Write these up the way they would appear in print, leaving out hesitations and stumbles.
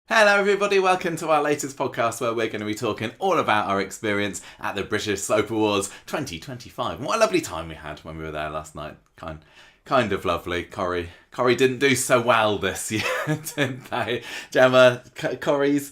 Hello everybody, welcome to our latest podcast where we're going to be talking all about our experience at the British Soap Awards 2025. What a lovely time we had when we were there last night. Kind of lovely. Corrie didn't do so well this year, did they? Gemma, Corrie's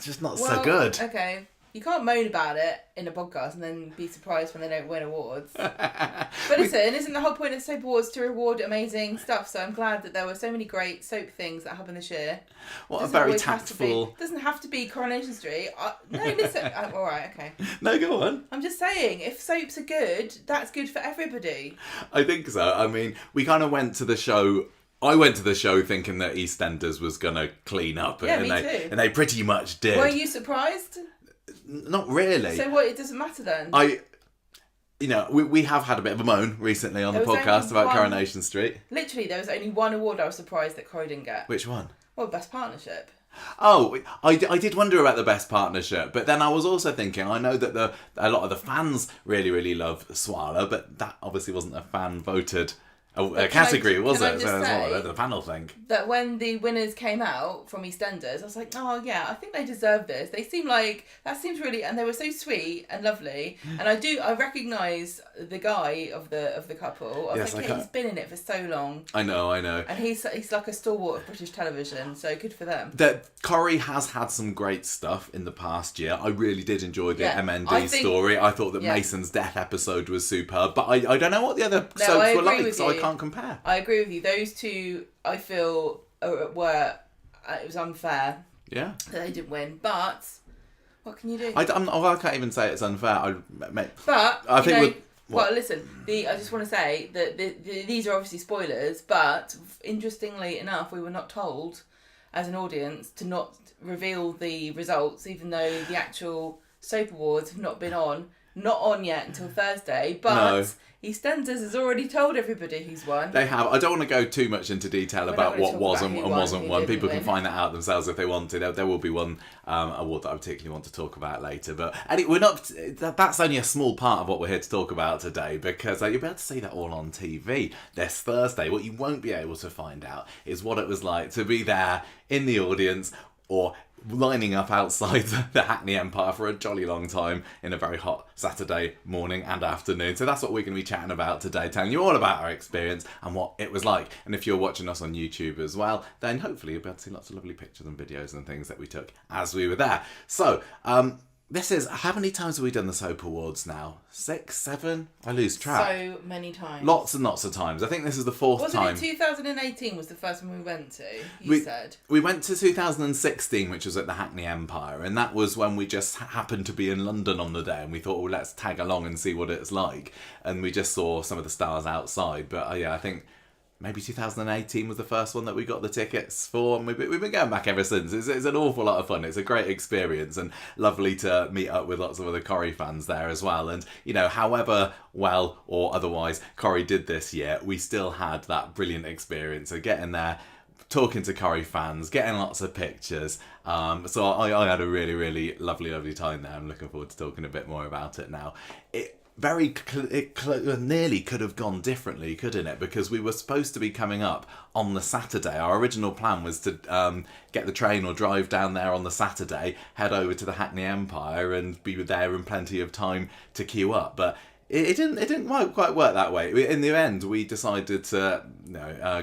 just not so good. Okay. You can't moan about it in a podcast and then be surprised when they don't win awards. But listen, isn't the whole point of Soap Awards to reward amazing stuff? So I'm glad that there were so many great soap things that happened this year. What a very tactful... Doesn't have to be Coronation Street. No, listen. All right, okay. No, go on. I'm just saying, if soaps are good, that's good for everybody. I think so. I mean, we kind of went to the show... I went to the show thinking that EastEnders was going to clean up. Yeah, and me too. And they pretty much did. Were you surprised? Not really. So what, it doesn't matter then? We have had a bit of a moan recently on the podcast about Coronation Street. Literally, there was only one award I was surprised that Corrie didn't get. Which one? Well, Best Partnership. Oh, I did wonder about the Best Partnership, but then I was also thinking, I know that a lot of the fans really, really love Swala, but that obviously wasn't a fan-voted category, was it? So that's what the panel think. That when the winners came out from EastEnders, I was like, oh yeah, I think they deserve this. They seem like, that seems really, and they were so sweet and lovely. And I recognise the guy of the couple. I was like, he's been in it for so long. I know. And he's like a stalwart of British television, so good for them. That Corrie has had some great stuff in the past year. I really did enjoy the MND story. I thought that Mason's death episode was superb, but I don't know what the other soaps were like, so I can't compare. I agree with you. Those two, I feel, were it was unfair. Yeah. That they didn't win, but what can you do? I can't even say it's unfair. Listen. I just want to say that these are obviously spoilers, but interestingly enough, we were not told as an audience to not reveal the results, even though the actual Soap Awards have not on yet until Thursday, but no. EastEnders has already told everybody who's won. They have. I don't want to go too much into detail about what was and wasn't won. People can find that out themselves if they want to. There will be one award that I particularly want to talk about later. But we're not. That's only a small part of what we're here to talk about today, because you'll be able to see that all on TV this Thursday. What you won't be able to find out is what it was like to be there in the audience or lining up outside the Hackney Empire for a jolly long time in a very hot Saturday morning and afternoon. So that's what we're going to be chatting about today, telling you all about our experience and what it was like. And if you're watching us on YouTube as well, then hopefully you'll be able to see lots of lovely pictures and videos and things that we took as we were there. So, this is, how many times have we done the Soap Awards now? 6, 7? I lose track. So many times. Lots and lots of times. I think this is the fourth time. Wasn't it 2018 was the first one we went to, you said? We went to 2016, which was at the Hackney Empire, and that was when we just happened to be in London on the day, and we thought, well, let's tag along and see what it's like. And we just saw some of the stars outside. But I think... maybe 2018 was the first one that we got the tickets for, and we've been going back ever since. It's an awful lot of fun. It's a great experience and lovely to meet up with lots of other Corrie fans there as well. And, however well or otherwise Corrie did this year, we still had that brilliant experience of getting there, talking to Corrie fans, getting lots of pictures. So I had a really, really lovely time there. I'm looking forward to talking a bit more about it now. It nearly could have gone differently, couldn't it? Because we were supposed to be coming up on the Saturday. Our original plan was to get the train or drive down there on the Saturday, head over to the Hackney Empire and be there in plenty of time to queue up. But it didn't quite work that way. In the end, we decided to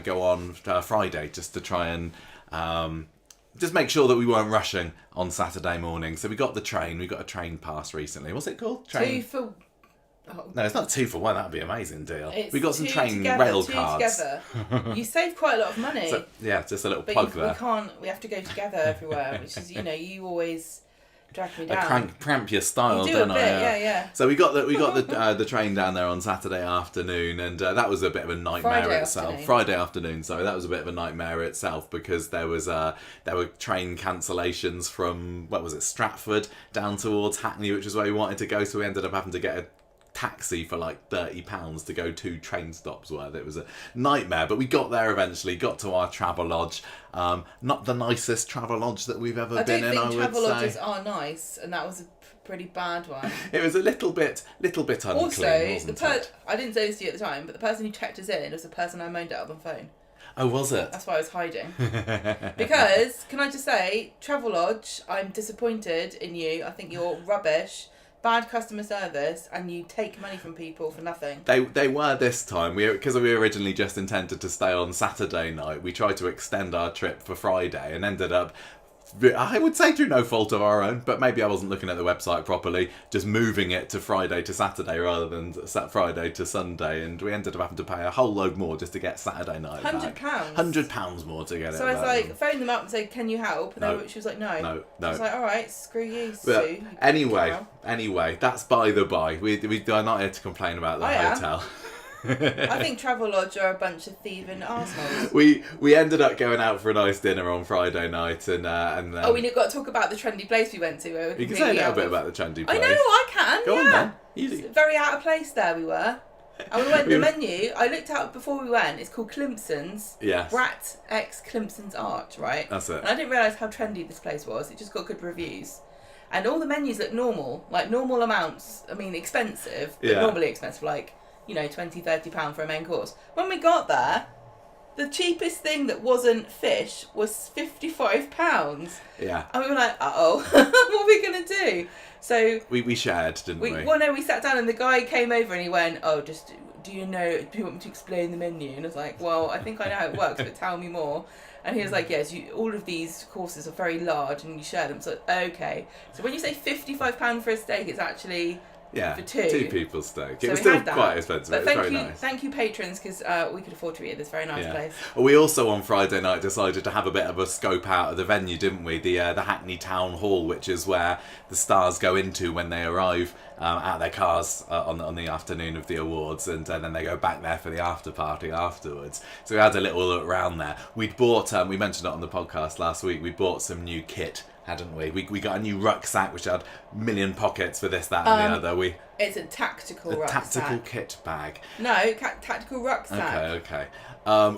go on Friday just to try and... just make sure that we weren't rushing on Saturday morning. So we got the train. We got a train pass recently. What's it called? No, it's not 2 for 1. That'd be an amazing deal. We got some train rail cards. You save quite a lot of money. So, yeah, just a little plug there. We have to go together everywhere, which is, you always drag me down. Cramp your style, you do don't a bit, I? Yeah. So we got the train down there on Saturday afternoon, and that was a bit of a nightmare itself. Friday afternoon, sorry, that was a bit of a nightmare itself, because there were train cancellations from Stratford down towards Hackney, which is where we wanted to go. So we ended up having to get a taxi for like £30 to go 2 train stops worth. It was a nightmare, but we got there eventually, got to our travel lodge. Not the nicest travel lodge that we've ever been in, I would say. Travel lodges are nice, and that was a pretty bad one. It was a little bit unclean, also, wasn't it? I didn't say this to you at the time, but the person who checked us in was the person I moaned at on the phone. Oh, was it? That's why I was hiding. Because, can I just say, Travelodge, I'm disappointed in you. I think you're rubbish, bad customer service, and you take money from people for nothing. They were this time. Because we originally just intended to stay on Saturday night, we tried to extend our trip for Friday and ended up, I would say through no fault of our own, but maybe I wasn't looking at the website properly, just moving it to Friday to Saturday rather than Friday to Sunday, and we ended up having to pay a whole load more just to get Saturday night £100? £100 more to get it. So I was like, phoned them up and said, can you help? And she was like, no. No. I was like, alright, screw you, But Sue. Anyway, that's by the by. We are not here to complain about the hotel. I think Travelodge are a bunch of thieving arseholes. We ended up going out for a nice dinner on Friday night, and we got to talk about the trendy place we went to. You can say a little bit about the trendy place. I know, I can. Go on then. It's very out of place there we were. And we went the menu. I looked out before we went. It's called Climpson's. Yes. Brat X Climpson's Arch, right? That's it. And I didn't realise how trendy this place was. It just got good reviews. And all the menus look normal, like normal amounts. I mean, expensive, but normally expensive, like, £20-30 for a main course. When we got there, the cheapest thing that wasn't fish was £55. Yeah. And we were like, uh-oh, what are we going to do? So we shared, didn't we? Well, no, we sat down and the guy came over and he went, oh, do you want me to explain the menu? And I was like, well, I think I know how it works, but tell me more. And he was like, yes, all of these courses are very large and you share them. So, okay. So when you say £55 for a steak, it's actually... for two people's steak. So it was still quite expensive. But it was very nice. Thank you, patrons, because we could afford to be at this very nice place. We also on Friday night decided to have a bit of a scope out of the venue, didn't we? The Hackney Town Hall, which is where the stars go into when they arrive at their cars on the afternoon of the awards, and then they go back there for the after party afterwards. So we had a little look around there. We'd bought, we mentioned it on the podcast last week, we bought some new kit, hadn't we? We got a new rucksack which had a million pockets for this, that and the other. It's a tactical rucksack. Tactical kit bag. No, tactical rucksack. Okay.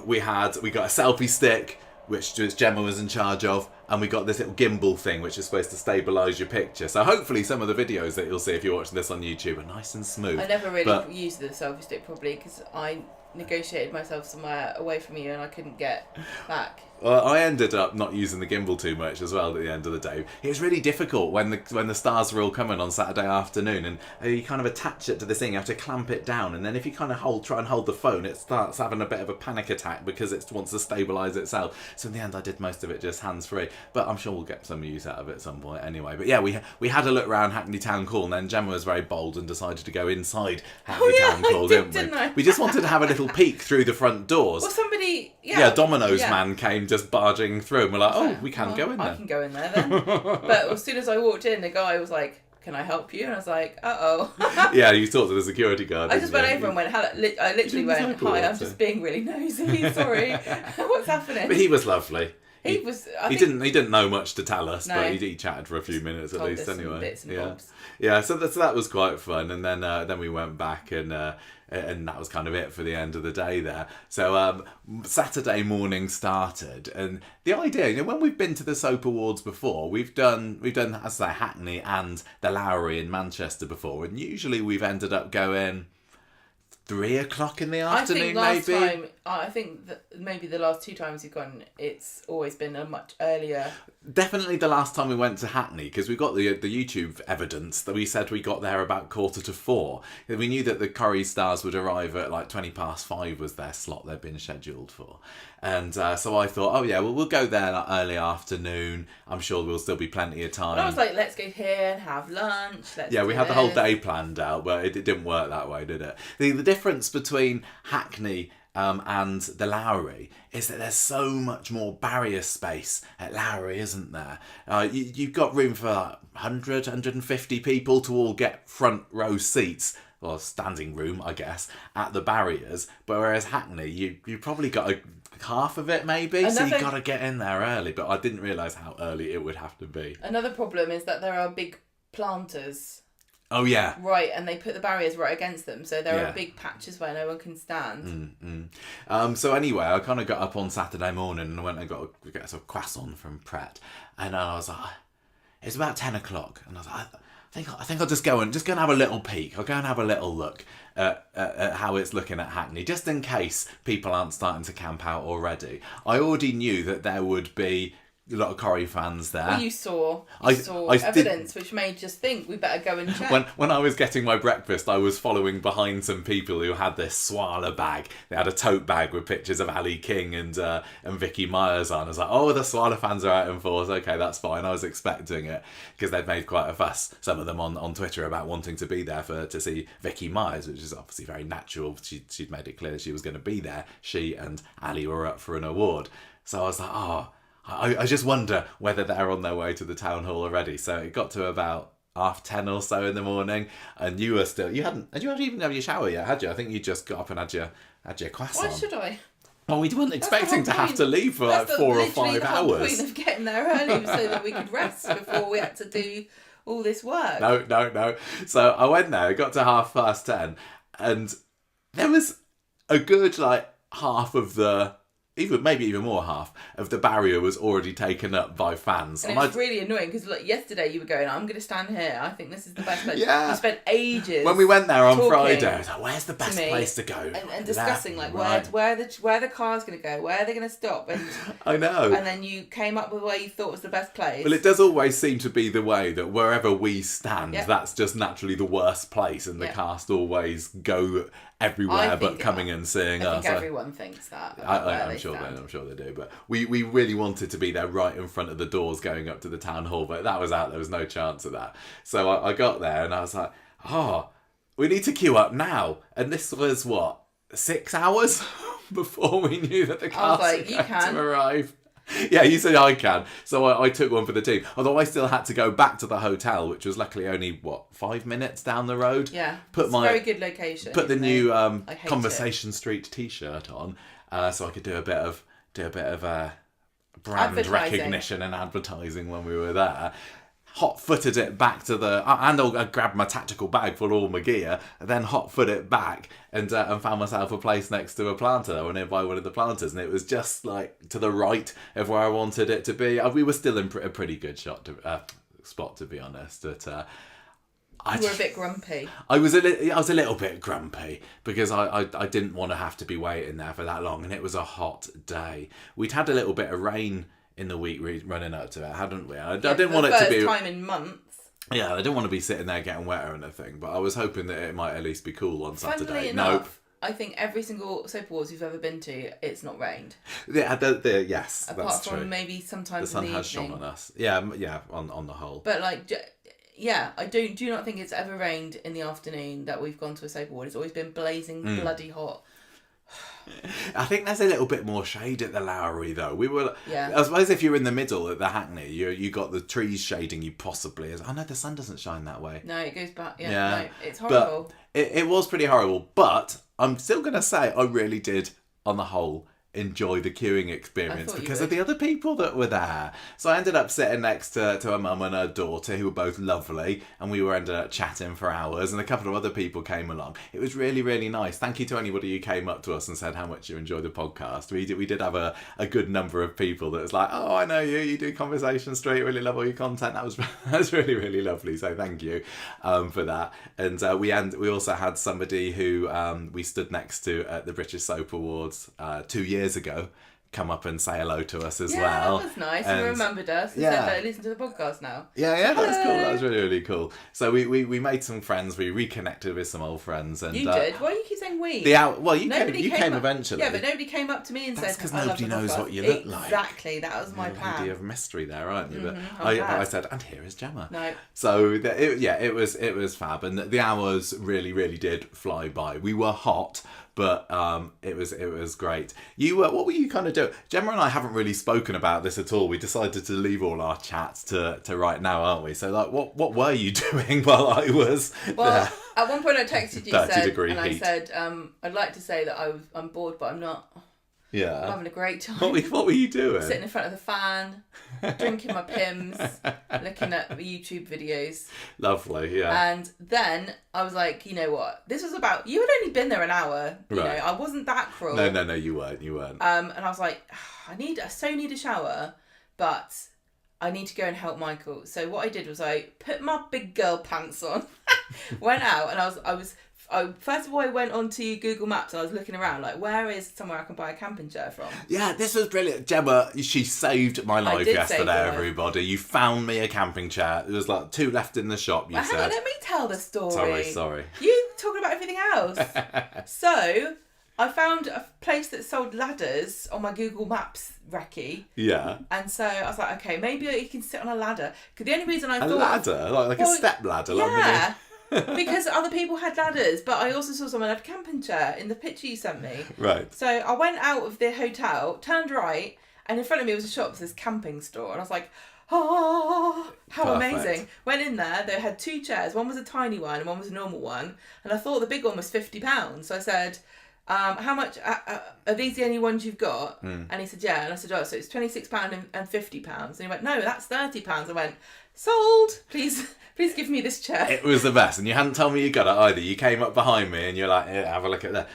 We got a selfie stick, which Gemma was in charge of, and we got this little gimbal thing which is supposed to stabilise your picture. So hopefully some of the videos that you'll see if you're watching this on YouTube are nice and smooth. I never really used the selfie stick probably because I negotiated myself somewhere away from you and I couldn't get back. Well, I ended up not using the gimbal too much as well at the end of the day. It was really difficult when the stars were all coming on Saturday afternoon, and you kind of attach it to this thing, you have to clamp it down, and then if you kind of try and hold the phone, it starts having a bit of a panic attack because it wants to stabilise itself. So in the end I did most of it just hands-free, but I'm sure we'll get some use out of it at some point anyway. But yeah, we had a look around Hackney Town Hall, and then Gemma was very bold and decided to go inside Hackney Town Hall, didn't we? We just wanted to have a little peek through the front doors. Well, somebody... Domino's man came just barging through, and we're like, we can go in there. I can go in there then. But as soon as I walked in, the guy was like, can I help you? And I was like, uh-oh. Yeah, you talked to the security guard. I just went over and went, I literally went, hi, I'm just being really nosy, sorry. What's happening? But he was lovely. He didn't know much to tell us, but he chatted for a few minutes at least anyway. Bits and bobs. Yeah, so that was quite fun, and then we went back and that was kind of it for the end of the day there. So Saturday morning started, and the idea, when we've been to the Soap Awards before, we've done as I say Hackney and the Lowry in Manchester before, and usually we've ended up going 3 o'clock in the afternoon, I think that maybe the last 2 times you've gone, it's always been a much earlier. Definitely the last time we went to Hackney, because we got the YouTube evidence that we said we got there about 3:45. We knew that the Curry Stars would arrive at like 5:20 was their slot they'd been scheduled for. And so I thought, we'll go there early afternoon. I'm sure there'll still be plenty of time. And I was like, let's go here and have lunch. We had the whole day planned out, but it didn't work that way, did it? The difference between Hackney and the Lowry is that there's so much more barrier space at Lowry, isn't there? You've got room for 100, 150 people to all get front row seats, or standing room, I guess, at the barriers. But whereas Hackney, you probably got half of it maybe, so you've got to get in there early. But I didn't realise how early it would have to be. Another problem is that there are big planters. Oh, yeah. Right, and they put the barriers right against them, so there are big patches where no one can stand. So anyway, I kind of got up on Saturday morning and I went and got a croissant from Pret, and I was like, it's about 10 o'clock, and I was like, I think I'll just go and have a little peek. I'll go and have a little look at how it's looking at Hackney, just in case people aren't starting to camp out already. I already knew that there would be a lot of Corrie fans there. Well, you saw evidence which made us think we better go and check. When I was getting my breakfast, I was following behind some people who had this Swala bag. They had a tote bag with pictures of Ali King and Vicky Myers on. I was like, oh, the Swala fans are out in force. Okay, that's fine. I was expecting it because they'd made quite a fuss, some of them on Twitter, about wanting to be there to see Vicky Myers, which is obviously very natural. She'd made it clear that she was going to be there. She and Ali were up for an award. So I was like, oh, I just wonder whether they're on their way to the town hall already. So it got to about 10:30 or so in the morning, and you were still. You hadn't even had your shower yet, had you? I think you just got up and had your croissant. Why should I? Well, we weren't expecting to have to leave for like 4 or 5 hours. That's the point of getting there early so that we could rest before we had to do all this work. No. So I went there. It got to 10:30, and there was a good half of the. Maybe even more half of the barrier was already taken up by fans. And it was really annoying because yesterday you were going, I'm going to stand here. I think this is the best place. Yeah. We spent ages. When we went there on Friday, I was like, where's the best place to go? And discussing where the car's going to go, where they're going to stop. And I know. And then you came up with where you thought was the best place. Well, it does always seem to be the way that wherever we stand, that's just naturally the worst place, and the cast always go everywhere but coming and seeing us. I think everyone thinks that. I'm sure they do. But we really wanted to be there right in front of the doors going up to the town hall, but that was out. There was no chance of that. So I got there and I was like, we need to queue up now. And this was 6 hours before we knew that the cast was going to arrive. Yeah, you said I can. So I took one for the team. Although I still had to go back to the hotel, which was luckily only 5 minutes down the road. Yeah, it's a very good location. Put the new Conversation Street T-shirt on, so I could do a bit of brand recognition and advertising when we were there. Hot-footed it back to and I grabbed my tactical bag full of all my gear, and then hot-foot it back and found myself a place next to a planter or nearby one of the planters, and it was just to the right of where I wanted it to be. We were still in a pretty good spot, to be honest. But you were a bit grumpy. I was a little bit grumpy because I didn't want to have to be waiting there for that long, and it was a hot day. We'd had a little bit of rain in the week running up to it, hadn't we? I didn't want it to be first time in months. Yeah, I didn't want to be sitting there getting wet or anything, but I was hoping that it might at least be cool on Saturday. Funnily enough, I think every single soap awards you've ever been to, it's not rained. Yeah, yes, apart that's from true. Maybe sometimes the sun in the has evening. shone on us. Yeah, on the whole. But I do not think it's ever rained in the afternoon that we've gone to a soap award. It's always been blazing bloody hot. I think there's a little bit more shade at the Lowry though. We were, I suppose, if you're in the middle at the Hackney, you got the trees shading you possibly. Oh no, the sun doesn't shine that way. No, it goes back. Yeah. No, it's horrible. But it was pretty horrible. But I'm still gonna say I really did, on the whole, enjoy the queuing experience because of the other people that were there. So I ended up sitting next to her mum and her daughter, who were both lovely, and we ended up chatting for hours, and a couple of other people came along. It was really, really nice. Thank you to anybody who came up to us and said how much you enjoyed the podcast. We did have a good number of people that was like, oh, I know you do Conversation Street, really love all your content. That was really, really lovely, so thank you for that. And we also had somebody who we stood next to at the British Soap Awards 2 years ago come up and say hello to us as well. Yeah, that was nice. And remembered us and said, listen to the podcast now. Yeah, that was cool. That was really, really cool. So we made some friends. We reconnected with some old friends. And you did? Why do you keep saying we? You came eventually. Yeah, but nobody came up to me and That's said, because nobody knows what you look like. Exactly, that was my plan. Idea of mystery there, aren't you? But I said, and here is Gemma. No. So it was fab, and the hours really, really did fly by. We were hot, but it was great. What were you kind of doing? Gemma and I haven't really spoken about this at all. We decided to leave all our chats to right now, aren't we? So what were you doing while I was there? At one point I texted you I said, I'd like to say that I'm bored, but I'm not. Yeah. I'm having a great time. What were you doing? Sitting in front of the fan, drinking my Pims, looking at YouTube videos. Lovely, yeah. And then I was like, you know what? This was about... You had only been there an hour. You know, I wasn't that cruel. No, you weren't. And I was like, I so need a shower, but I need to go and help Michael. So what I did was I put my big girl pants on, went out, and I first of all, I went onto Google Maps and I was looking around, like, where is somewhere I can buy a camping chair from? Yeah, this was brilliant. Gemma, she saved my life yesterday, everybody. You found me a camping chair. There was like 2 left in the shop, you said. Hang on, let me tell the story. Sorry. You talking about everything else. So, I found a place that sold ladders on my Google Maps recce. Yeah. And so I was like, okay, maybe you can sit on a ladder. Because the only reason I thought... A ladder? Like a step ladder? Yeah. Because other people had ladders, but I also saw someone had a camping chair in the picture you sent me. Right. So I went out of the hotel, turned right, and in front of me was a shop that says camping store. And I was like, oh, how Perfect. amazing. Went in there, they had 2 chairs. One was a tiny one and one was a normal one. And I thought the big one was £50. So I said... how much are these the only ones you've got? And he said, yeah. And I said, oh, so it's £26 and £50. And he went, no, that's £30. I went, sold. Please give me this chair. It was the best, and you hadn't told me you got it either. You came up behind me and you're like, yeah, have a look at that.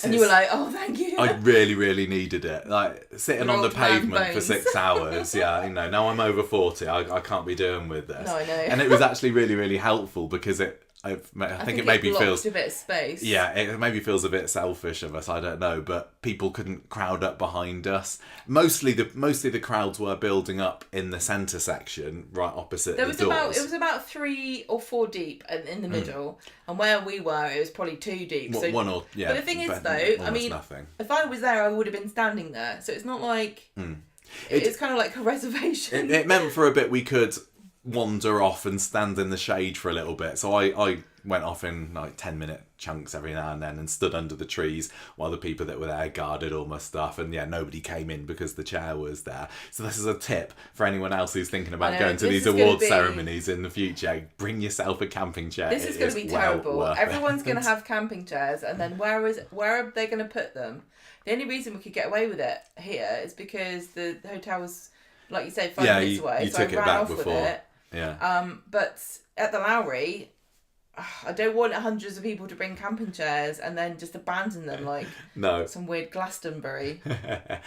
And you were like, oh, thank you. I really, really needed it. Like, sitting on the pavement for 6 hours. Yeah, now I'm over 40. I can't be doing with this. No, I know. And it was actually really, really helpful because I think it maybe feels a bit of space. Yeah, it maybe feels a bit selfish of us. I don't know, but people couldn't crowd up behind us. Mostly the crowds were building up in the centre section, right opposite the doors. It was about 3 or 4 deep in the middle, and where we were, it was probably 2 deep. But the thing is, though, I mean, nothing. If I was there, I would have been standing there. So it's not like it's kind of like a reservation. It meant for a bit we could wander off and stand in the shade for a little bit. So I went off in like 10-minute chunks every now and then and stood under the trees while the people that were there guarded all my stuff. And yeah, nobody came in because the chair was there. So this is a tip for anyone else who's thinking about going to these award ceremonies in the future. Bring yourself a camping chair. This is going to be terrible. Everyone's going to have camping chairs, and then where are they going to put them? The only reason we could get away with it here is because the hotel was, like you said, 5 minutes away. You so took I it ran back off before. with it. Yeah. But at the Lowry, I don't want hundreds of people to bring camping chairs and then just abandon them like some weird Glastonbury.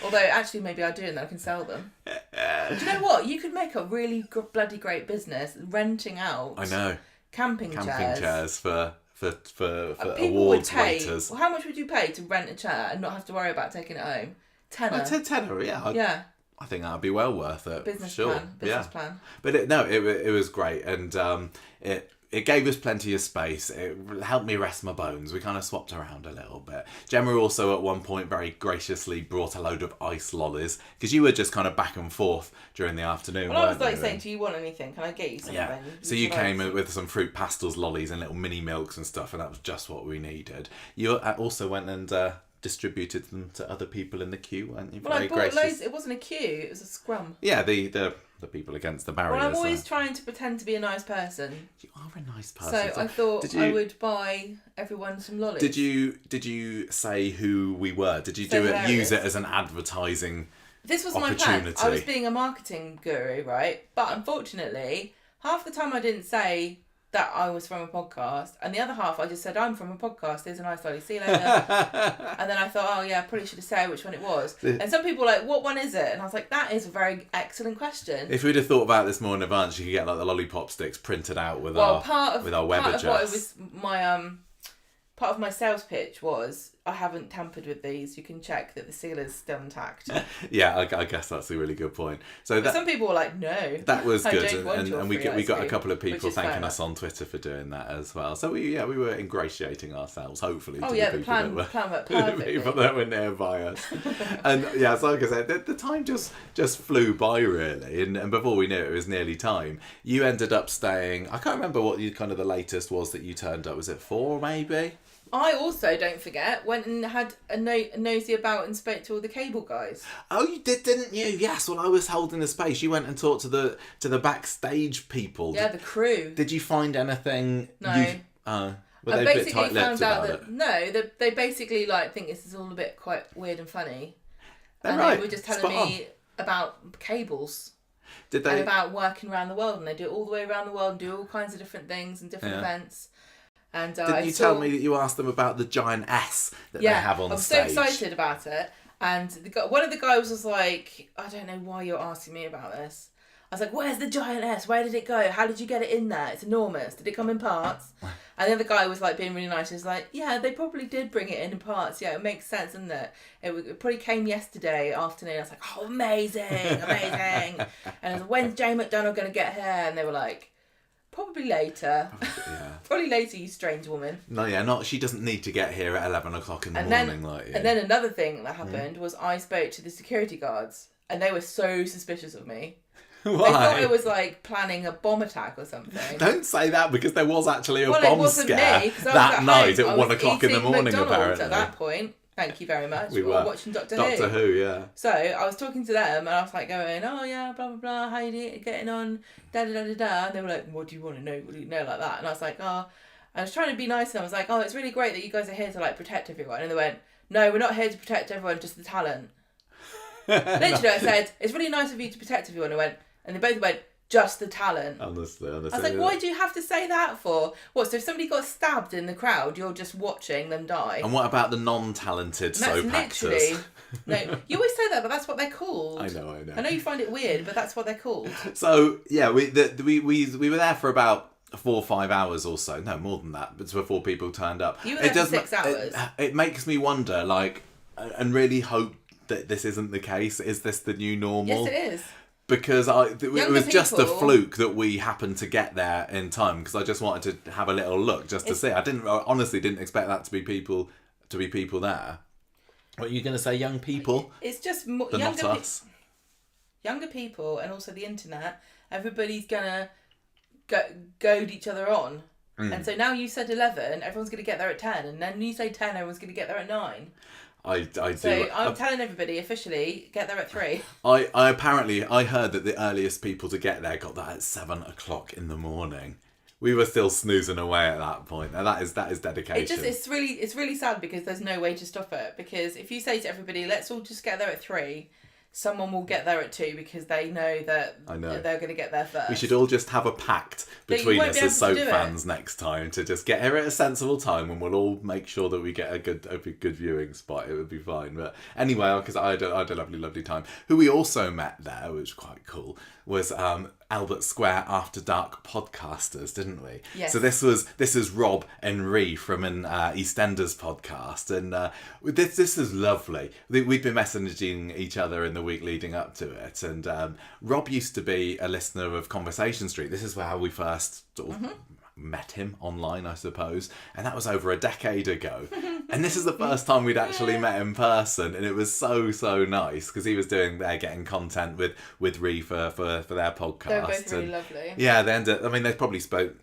Although actually maybe I do, and then I can sell them. Do you know what? You could make a really bloody great business renting out. I know. Camping chairs for people awards would pay. waiters. Well, how much would you pay to rent a chair and not have to worry about taking it home? Tenner, yeah. Yeah. I think that'd be well worth it. Business plan. But it was great, and it gave us plenty of space. It helped me rest my bones. We kind of swapped around a little bit. Gemma also at one point very graciously brought a load of ice lollies because you were just kind of back and forth during the afternoon. Well, I was like saying, do you want anything? Can I get you something? Yeah. So you came with some fruit pastels, lollies, and little mini milks and stuff, and that was just what we needed. You also went and distributed them to other people in the queue, weren't you? Well, I bought loads. It wasn't a queue; it was a scrum. Yeah, the people against the barriers. Well, I'm always trying to pretend to be a nice person. You are a nice person. So I thought I would buy everyone some lollies. Did you say who we were? Did you use it as an advertising? This was my plan. I was being a marketing guru, right? But unfortunately, half the time I didn't say that I was from a podcast, and the other half I just said I'm from a podcast. There's a nice lolly. See you later. And then I thought, oh yeah, I probably should have said which one it was. And some people were like, what one is it? And I was like, that is a very excellent question. If we'd have thought about this more in advance, you could get like the lollipop sticks printed out with our web address. Part of what it was part of my sales pitch was, I haven't tampered with these. You can check that the seal is still intact. Yeah, I guess that's a really good point. So some people were like, no. That was good, and we got a couple of people thanking us on Twitter for doing that as well. So we were ingratiating ourselves, hopefully. Oh yeah, the plan worked perfectly. The people that were nearby us. And yeah, so like I said, the time just flew by really, and before we knew it, it was nearly time. You ended up staying. I can't remember what the latest was that you turned up. Was it 4 maybe? I also, don't forget, went and had a nosy about and spoke to all the cable guys. Oh, you did, didn't you? Yes. Well, I was holding the space. You went and talked to the backstage people. Yeah, the crew. Did you find anything? No. Were they a bit tight-lipped about it? No, they basically think this is all a bit quite weird and funny. They were just telling me about cables. Did they? And about working around the world, and they do it all the way around the world and do all kinds of different things and different events. And did you tell me that you asked them about the giant S that they have on stage? I was so excited about it. And one of the guys was like, I don't know why you're asking me about this. was like, where's the giantess? Where did it go? How did you get it in there? It's enormous. Did it come in parts? And the other guy was like being really nice. He was like, yeah, they probably did bring it in parts. Yeah, it makes sense, doesn't it? It probably came yesterday afternoon. I was like, oh, amazing. And I was like, when's Jane McDonald going to get here? And they were like, probably later. Yeah. Probably later, you strange woman. No, yeah, she doesn't need to get here at 11 o'clock in the morning. And then another thing that happened was I spoke to the security guards and they were so suspicious of me. Why? They thought I was like planning a bomb attack or something. Don't say that, because there was actually a bomb scare that night at 1 o'clock in the morning, McDonald's apparently. At that point. Thank you very much. We were watching Doctor Who, yeah. So I was talking to them and I was like going, oh yeah, blah, blah, blah, how you getting on, da, da, da, da, da. And they were like, what do you want to know? What do you know, like that? And I was like, oh, I was trying to be nice and I was like, oh, it's really great that you guys are here to like protect everyone. And they went, no, we're not here to protect everyone, just the talent. Literally, I said, it's really nice of you to protect everyone. And they both went, just the talent. Honestly. I was like, why do you have to say that for? What, so if somebody got stabbed in the crowd, you're just watching them die? And what about the non-talented soap actors? No, you always say that, but that's what they're called. I know. I know you find it weird, but that's what they're called. So, yeah, we were there for about 4 or 5 hours or so. No, more than that, but before people turned up. You were there for 6 hours. It makes me wonder, like, and really hope that this isn't the case. Is this the new normal? Yes, it is. Because it was just a fluke that we happened to get there in time, because I just wanted to have a little look just to see. I honestly didn't expect that to be people there. What are you going to say, young people? It's just not us. Younger people, and also the internet. Everybody's gonna goad each other on, and so now you said 11. Everyone's gonna get there at 10, and then you say 10. Everyone's gonna get there at 9. I do. So I'm telling everybody officially, get there at 3. I heard that the earliest people to get there got that at 7 o'clock in the morning. We were still snoozing away at that point. Now that is dedication. It's really sad because there's no way to stop it. Because if you say to everybody, let's all just get there at 3, someone will get there at 2 because they know that they're going to get there first. We should all just have a pact between us as soap fans next time to just get here at a sensible time, and we'll all make sure that we get a good viewing spot. It would be fine. But anyway, because I had a lovely time. Who we also met there, which was quite cool, was Albert Square After Dark podcasters, didn't we? Yes. So this is Rob and Ree from an EastEnders podcast, and this is lovely. We've been messaging each other in the week leading up to it, and Rob used to be a listener of Conversation Street. This is how we first sort of met him online, I suppose, and that was over a decade ago. And this is the first time we'd actually met in person, and it was so nice because he was getting content with Ree for their podcast. They're both really lovely. Yeah, they probably spoke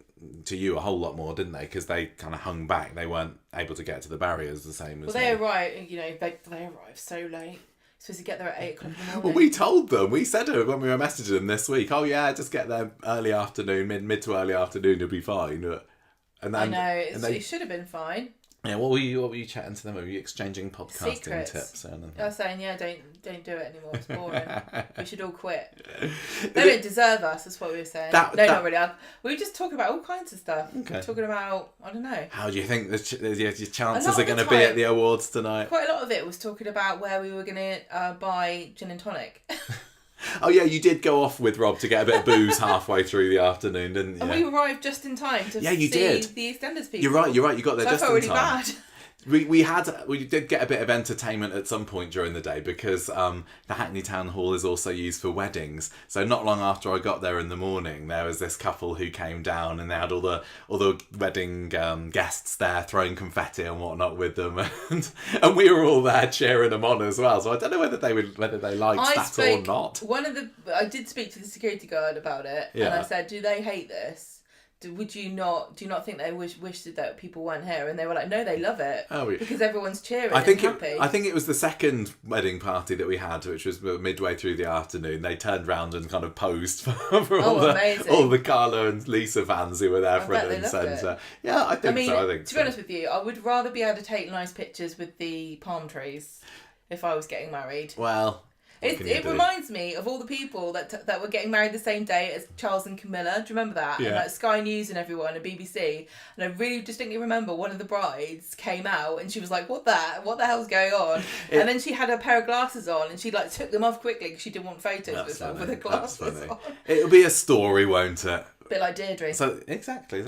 to you a whole lot more, didn't they? Because they kind of hung back. They weren't able to get to the barriers the same as they arrived. They arrived so late. Supposed to get there at 8 o'clock in the morning. Well, we told them. We said it when we were messaging them this week. Oh yeah, just get there early afternoon, mid to early afternoon, you'll be fine. And then, I know it should have been fine. Yeah, what were you chatting to them? Were you exchanging podcasting Secrets. tips? I was saying, don't do it anymore. It's boring. We should all quit. They don't deserve us. That's what we were saying. Not really. We were just talking about all kinds of stuff. Okay. Talking about, I don't know. How do you think your chances are going to be at the awards tonight? Quite a lot of it was talking about where we were going to buy gin and tonic. Oh yeah, you did go off with Rob to get a bit of booze halfway through the afternoon, didn't you? And we arrived just in time to see the EastEnders people. You're right. You got there just in time. I felt really bad. We did get a bit of entertainment at some point during the day because the Hackney Town Hall is also used for weddings. So not long after I got there in the morning, there was this couple who came down and they had all the wedding guests there throwing confetti and whatnot with them, and we were all there cheering them on as well. So I don't know whether they liked that or not. I did speak to the security guard about it, and I said, "Do they hate this? Do you not think they wish that people weren't here?" And they were like, "No, they love it because everyone's cheering and happy." I think it was the second wedding party that we had, which was midway through the afternoon. They turned round and kind of posed for all the Carla and Lisa fans who were there front and centre. Yeah, I think so. To be honest with you, I would rather be able to take nice pictures with the palm trees if I was getting married. Well, It reminds me of all the people that were getting married the same day as Charles and Camilla. Do you remember that? Yeah. And like Sky News and everyone and BBC. And I really distinctly remember one of the brides came out and she was like, what the hell's going on? And then she had her pair of glasses on and she like took them off quickly because she didn't want photos of herself with her glasses on. It'll be a story, won't it? A bit like Deirdre. So exactly.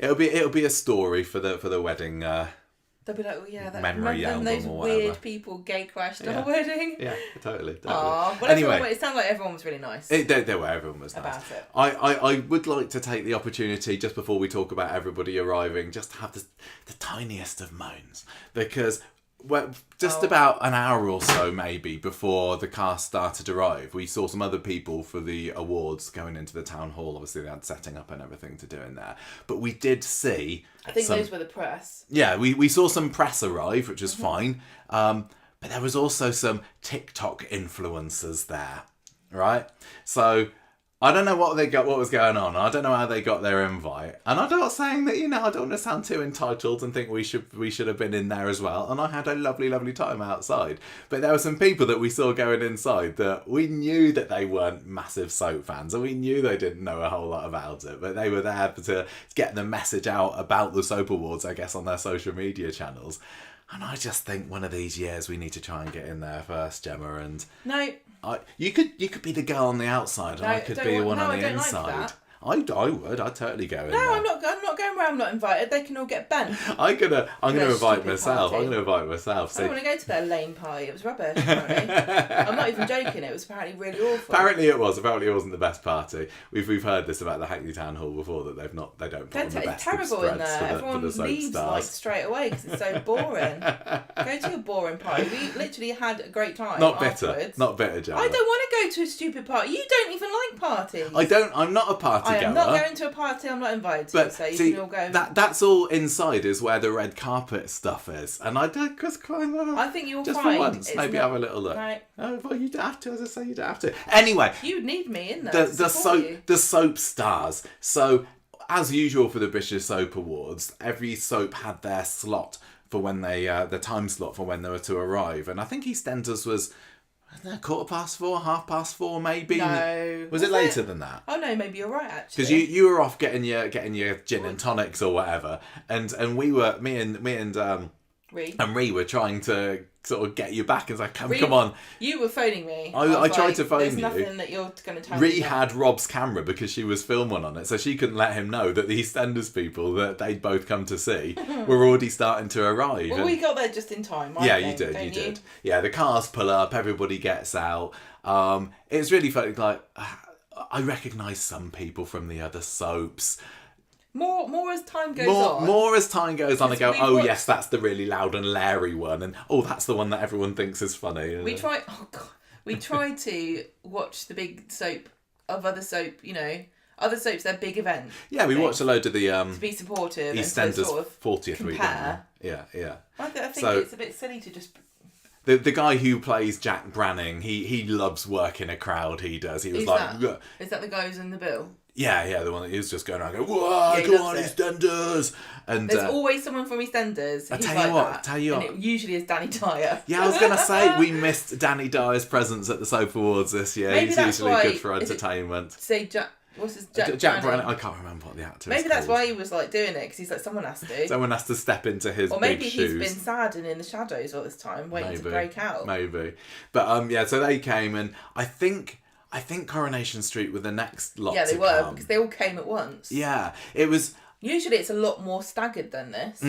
It'll be a story for the wedding. They'll be like, oh yeah, memory album those or whatever. weird people gay crashed our wedding. Yeah, totally. Aww. Well, anyway, it sounded like everyone was really nice. They were. Everyone was nice. About it. I would like to take the opportunity just before we talk about everybody arriving, just to have the tiniest of moans, because about an hour or so maybe before the cast started to arrive, we saw some other people for the awards going into the town hall. Obviously they had setting up and everything to do in there, but we did see those were the press. Yeah, we saw some press arrive, which was fine, but there was also some TikTok influencers there, right? So I don't know what was going on. I don't know how they got their invite. And I'm not saying that, I don't want to sound too entitled and think we should have been in there as well. And I had a lovely, lovely time outside. But there were some people that we saw going inside that we knew that they weren't massive soap fans, and we knew they didn't know a whole lot about it. But they were there to get the message out about the Soap Awards, I guess, on their social media channels. And I just think one of these years we need to try and get in there first, Gemma. And no. You could be the girl on the outside, and I could be the one on the inside. I would. I'd totally go in there. No, I'm not going where I'm not invited. They can all get bent. I'm gonna invite myself. Party. I'm gonna invite myself. I don't want to go to their lane party. It was rubbish. Apparently. I'm not even joking. It was apparently really awful. Apparently it was. Apparently it wasn't the best party. We've heard this about the Hackney Town Hall before, that they don't put on the best of terrible in there. Everyone leaves like straight away because it's so boring. Go to a boring party. We literally had a great time. Not afterwards. Not bitter, Gemma. I don't want to go to a stupid party. You don't even like parties. I'm not a party goer. I am not going to a party I'm not invited to, but so you see, can all go. That's all inside is where the red carpet stuff is, and I don't I think you'll just find for once maybe have a little look. Right. Oh, well, you don't have to, as I say, you don't have to. Anyway, you need me in there. The soap stars. So as usual for the British Soap Awards, every soap had their slot for when they the time slot for when they were to arrive, and I think EastEnders was 4:15, 4:30, maybe. No. Was it later than that? Oh no, maybe you're right actually. Because you were off getting your gin and tonics or whatever, and we were me and Ree were trying to sort of get you back and say, come on. You were phoning me. I tried to phone There's you. nothing that you're going to tell me. Ree had Rob's camera because she was filming on it, so she couldn't let him know that the EastEnders people that they'd both come to see were already starting to Well, arrive. we got there just in time. You did. Yeah, the cars pull up, everybody gets out. It's really funny. Like, I recognise some people from the other soaps. More as time goes on. More as time goes on, I go, yes, that's the really loud and Larry one, and that's the one that everyone thinks is funny. We try to watch the big soap of other soap, other soaps, their big events. Yeah, we watched a load of the to be supportive. EastEnders sort of 40th week. Yeah. I think it's a bit silly to just. The guy who plays Jack Branning, he loves working a crowd. He does. He was Is that the guy who's in the bill? Yeah, the one that he was just going around going, whoa, go on, EastEnders. And there's always someone from EastEnders who's tell you what. And it usually is Danny Dyer. Yeah, I was going to say, we missed Danny Dyer's presence at the Soap Awards this year. Maybe he's usually good for entertainment. What's his Jack Branning? I can't remember what the actor is. Maybe that's why he was doing it, because he's someone has to. Someone has to step into his big shoes. Or maybe he's been sad and in the shadows all this time, waiting to break out. Maybe. But so they came, and I think Coronation Street were the next lot. Yeah, they were, because they all came at once. Yeah, it was. Usually it's a lot more staggered than this.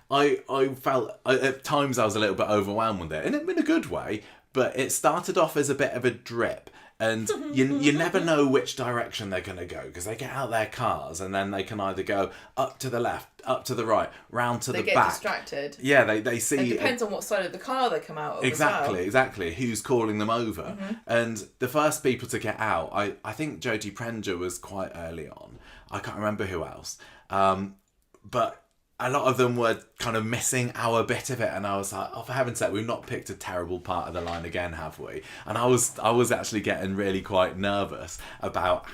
I felt at times I was a little bit overwhelmed with it, and in a good way. But it started off as a bit of a drip. And you never know which direction they're going to go, because they get out their cars and then they can either go up to the left, up to the right, round to the back. They get distracted. Yeah, they see... It depends on what side of the car they come out of Exactly. Who's calling them over. And the first people to get out, I think Jodie Prenger was quite early on. I can't remember who else. But a lot of them were kind of missing our bit of it, and I was like, oh, for heaven's sake, we've not picked a terrible part of the line again, have we? And I was actually getting really quite nervous about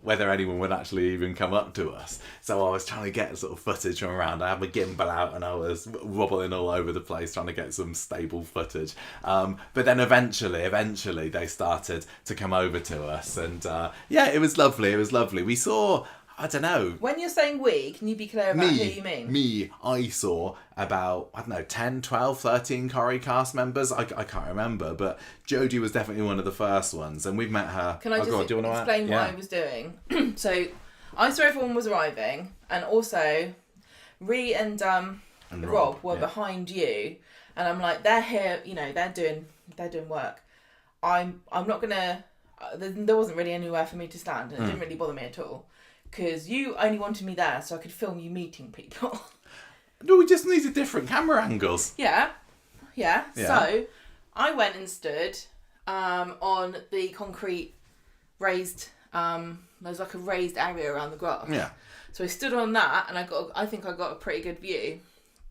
whether anyone would actually even come up to us. So I was trying to get sort of footage from around. I had my gimbal out and I was wobbling all over the place trying to get some stable footage. But then eventually they started to come over to us, and it was lovely. It was lovely. We saw, I don't know. When you're saying we, can you be clear about who you mean? I saw about, 10, 12, 13 Corrie cast members. I can't remember, but Jodie was definitely one of the first ones, and we've met her. Can I just explain what I was doing? So, I saw everyone was arriving, and also, Ree and Rob were behind you, and I'm like, they're here, they're doing work. I'm not gonna. There wasn't really anywhere for me to stand, and it didn't really bother me at all. Because you only wanted me there so I could film you meeting people. No, we just needed different camera angles. Yeah. So, I went and stood on the concrete raised, there's like a raised area around the grass. Yeah. So I stood on that, and I think I got a pretty good view.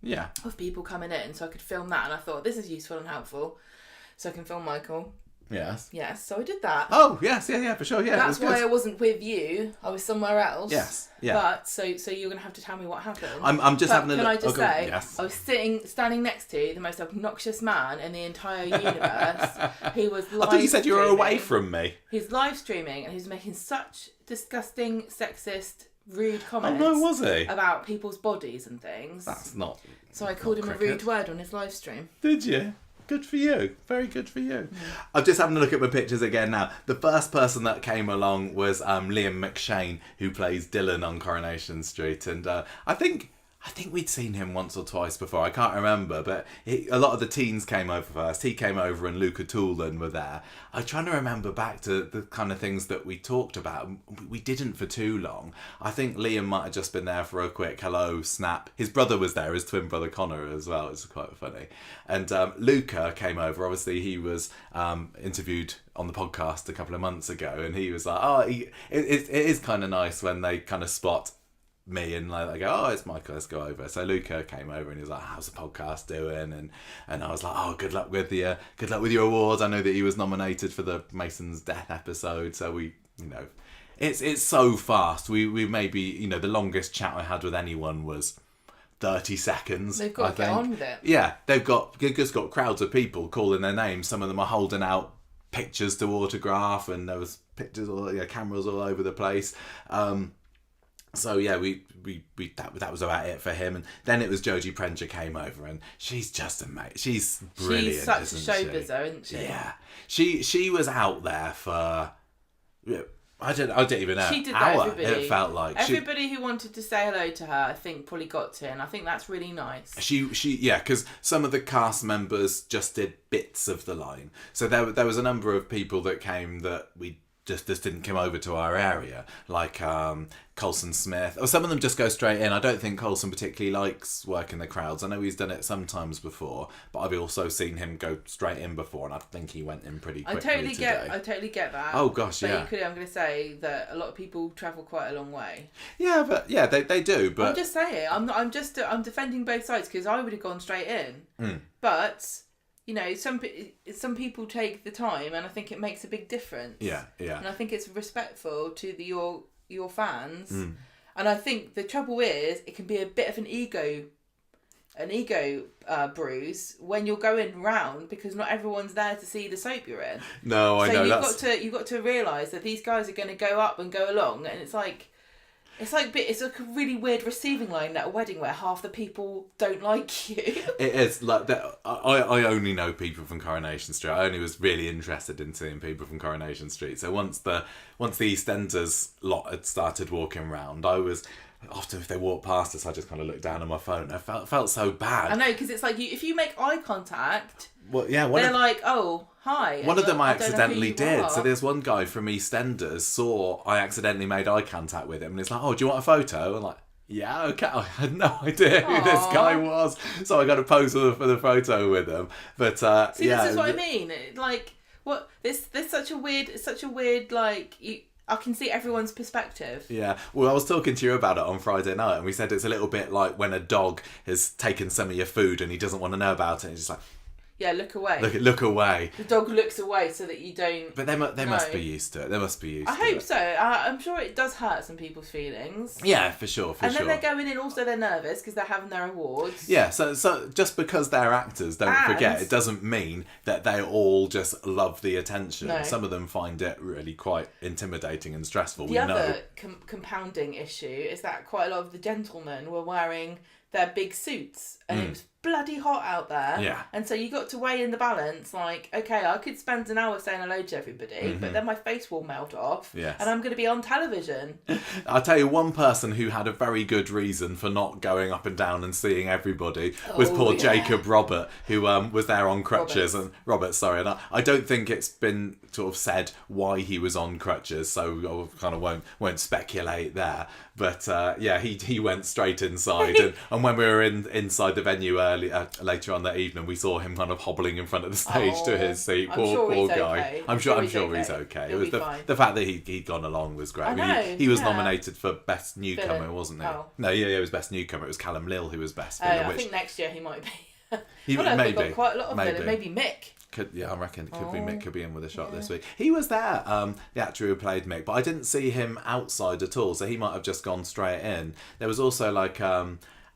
Yeah. Of people coming in, so I could film that, and I thought, this is useful and helpful. So I can film Michael. Yes, so I did that. Oh, yes, yeah, for sure, yeah. That's why I wasn't with you. I was somewhere else. Yes, yeah. But, so you're going to have to tell me what happened. I'm just having a look. Can I just say, yes. I was standing next to the most obnoxious man in the entire universe. He was live I thought you said you were away from me. He's live streaming, and he's making such disgusting, sexist, rude comments. Oh, no, was he? About people's bodies and things. That's not. So I called him a rude word on his live stream. Did you? Good for you. Very good for you. I'm just having a look at my pictures again now. The first person that came along was Liam McShane, who plays Dylan on Coronation Street. And I think we'd seen him once or twice before. I can't remember. But a lot of the teens came over first. He came over and Luca Toolan were there. I'm trying to remember back to the kind of things that we talked about. We didn't for too long. I think Liam might have just been there for a quick hello, snap. His brother was there, his twin brother Connor as well. It's quite funny. And Luca came over. Obviously, he was interviewed on the podcast a couple of months ago. And he was like, it is kind of nice when they kind of spot me and like they go, oh, it's Michael, let's go over. So Luca came over and he was like, how's the podcast doing? And I was like, oh, good luck with your awards. I know that he was nominated for the Mason's death episode, so we, it's so fast. We maybe, the longest chat I had with anyone was 30 seconds. They've got to get on with it. Yeah, they've just got crowds of people calling their names. Some of them are holding out pictures to autograph, and there was pictures cameras all over the place. So yeah, we that was about it for him, and then it was Jodie Prenger came over, and she's just amazing. She's brilliant. She's such a showbizzer, isn't she? Yeah, she was out there for I don't even know. She did hour. That everybody. It felt like everybody who wanted to say hello to her, I think, probably got to, and I think that's really nice. She because some of the cast members just did bits of the line, so there was a number of people that came that we just didn't come over to our area, like Colson Smith, or some of them just go straight in. I don't think Colson particularly likes working the crowds. I know he's done it sometimes before, but I've also seen him go straight in before, and I think he went in pretty quickly today. I totally get that. Oh gosh, but equally, I'm going to say that a lot of people travel quite a long way. Yeah, but they do. But I'm just saying, I'm defending both sides, because I would have gone straight in, but. Some people take the time, and I think it makes a big difference. Yeah. And I think it's respectful to your fans. And I think the trouble is, it can be a bit of an ego bruise when you're going round, because not everyone's there to see the soap you're in. No, I know. You've got to realise that these guys are going to go up and go along, and it's like a really weird receiving line at a wedding where half the people don't like you. It is like that. I only know people from Coronation Street. I only was really interested in seeing people from Coronation Street. So once the EastEnders lot had started walking around, I was often, if they walked past us, I just kind of looked down on my phone. I felt so bad. I know, because it's like if you make eye contact. Well, yeah, they're like, oh, hi. One of them I accidentally did. So there's one guy from EastEnders I accidentally made eye contact with him, and he's like, oh, do you want a photo? I'm like, yeah, okay. I had no idea who this guy was, so I got a pose for the photo with him. But see, this is what I mean. Like, what? There's such a weird like. I can see everyone's perspective. Yeah. Well, I was talking to you about it on Friday night, and we said it's a little bit like when a dog has taken some of your food and he doesn't want to know about it. And he's just like, yeah, look away. Look away. The dog looks away so that you don't. But they must be used to it. They must be used to it. I hope so. I'm sure it does hurt some people's feelings. Yeah, for sure. And then they're going in, also they're nervous because they're having their awards. Yeah, so just because they're actors, don't forget, it doesn't mean that they all just love the attention. No. Some of them find it really quite intimidating and stressful. The other compounding issue is that quite a lot of the gentlemen were wearing their big suits and it was bloody hot out there. Yeah. And so you got to weigh in the balance, like, okay, I could spend an hour saying hello to everybody, but then my face will melt off and I'm going to be on television. I'll tell you one person who had a very good reason for not going up and down and seeing everybody was poor Jacob Robert, who was there on crutches. Roberts, and I don't think it's been sort of said why he was on crutches, so I kind of won't speculate there. But he went straight inside, and when we were inside the venue later on that evening, we saw him kind of hobbling in front of the stage to his seat. Poor guy. Okay. I'm sure he's okay. It was the fact that he'd gone along was great. I know, he was nominated for Best Newcomer, Villain. wasn't he? Oh. No, it was Best Newcomer. It was Callum Lill who was Best Villain. I think next year he might be. Maybe. Got quite a lot of villain. Maybe Mick. I reckon it could be Mick could be in with a shot this week. He was there, the actor who played Mick, but I didn't see him outside at all, so he might have just gone straight in. There was also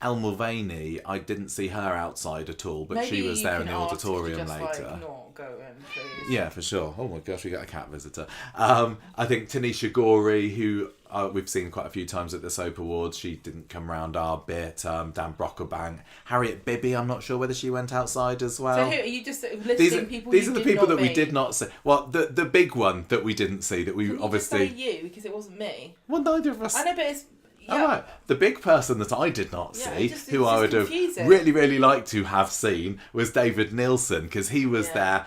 Elle Mulvaney, I didn't see her outside at all, but maybe she was there in the auditorium just, later. Not go in, please. Yeah, for sure. Oh my gosh, we got a cat visitor. I think Tanisha Gorey, who we've seen quite a few times at the Soap Awards, she didn't come round our bit. Dan Brocklebank, Harriet Bibby, I'm not sure whether she went outside as well. So who, are you just listing people? These are the people that we did not see. Well, the big one that we didn't see that we Can you obviously just say you because it wasn't me. Well, neither of us. I know, but it's. Yeah. All right. The big person that I did not see, who I would have confusing. really liked to have seen, was David Nielsen, because he was there.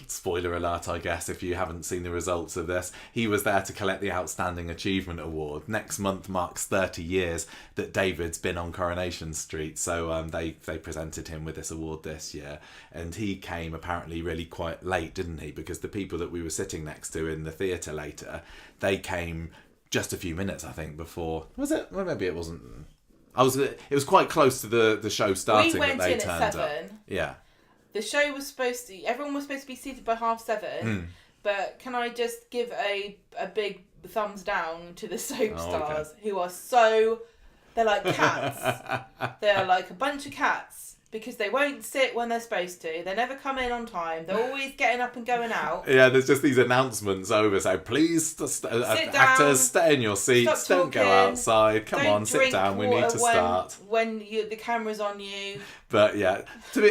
Spoiler alert, I guess, if you haven't seen the results of this. He was there to collect the Outstanding Achievement Award. Next month marks 30 years that David's been on Coronation Street, so they presented him with this award this year. And he came apparently really quite late, didn't he? Because the people that we were sitting next to in the theatre later, they came just a few minutes, I think, before. Was it? Well, maybe it wasn't. It was quite close to the show starting. We went that they in turned at 7. up. Yeah. The show was everyone was supposed to be seated by 7:30. But can I just give a big thumbs down to the soap stars who are they're like cats. They're like a bunch of cats. Because they won't sit when they're supposed to. They never come in on time. They're always getting up and going out. Yeah, there's just these announcements over. So please, actors, stay in your seats. Don't go outside. Come on, sit down. We need to start. When the camera's on you. But yeah,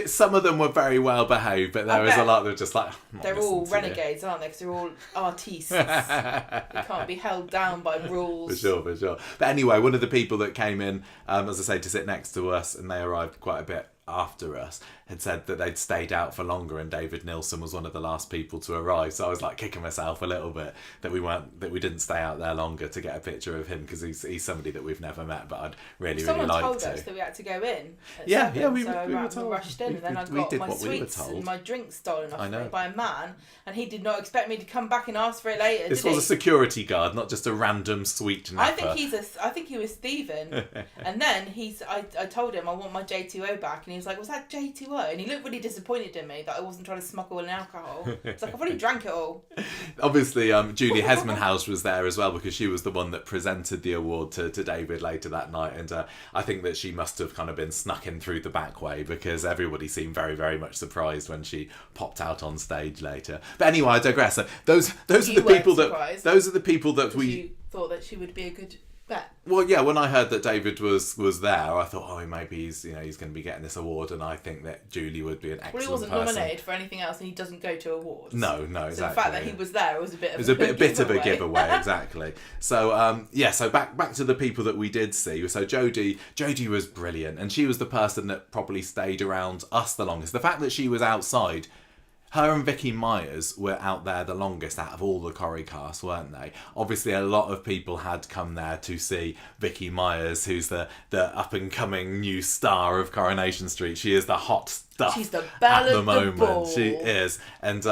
some of them were very well behaved, but there was a lot that were just like... They're all renegades, aren't they? Because they're all artistes. They can't be held down by rules. For sure. But anyway, one of the people that came in, as I say, to sit next to us, and they arrived quite a bit after us, had said that they'd stayed out for longer, and David Nielsen was one of the last people to arrive. So I was like kicking myself a little bit that we didn't stay out there longer to get a picture of him, because he's somebody that we've never met, but I'd really like to. Someone told us that we had to go in. We were told. Rushed in, and then I got my sweets and my drinks stolen off me by a man, and he did not expect me to come back and ask for it later. This was a security guard, not just a random sweet napper. I think he was thieving. And then I told him I want my J2O back, and he was like, "Was that J2O?" And he looked really disappointed in me that I wasn't trying to smuggle in alcohol. It's like, I've already drank it all. Obviously, Julie Hesmanhouse was there as well, because she was the one that presented the award to David later that night, and I think that she must have kind of been snuck in through the back way, because everybody seemed very, very much surprised when she popped out on stage later. But anyway, I digress. So those are the people that we... You thought that she would be a good bet. Well, yeah, when I heard that David was there, I thought, maybe he's going to be getting this award, and I think that Julie would be an excellent person. Well, he wasn't nominated for anything else, and he doesn't go to awards. No, exactly. So the fact that he was there was a bit of a giveaway, exactly. So, so back to the people that we did see. So Jodie was brilliant, and she was the person that probably stayed around us the longest. The fact that she was outside... Her and Vicky Myers were out there the longest out of all the Corrie cast, weren't they? Obviously, a lot of people had come there to see Vicky Myers, who's the up-and-coming new star of Coronation Street. She is the hot stuff. She's the belle at the of moment. the ball. She is. And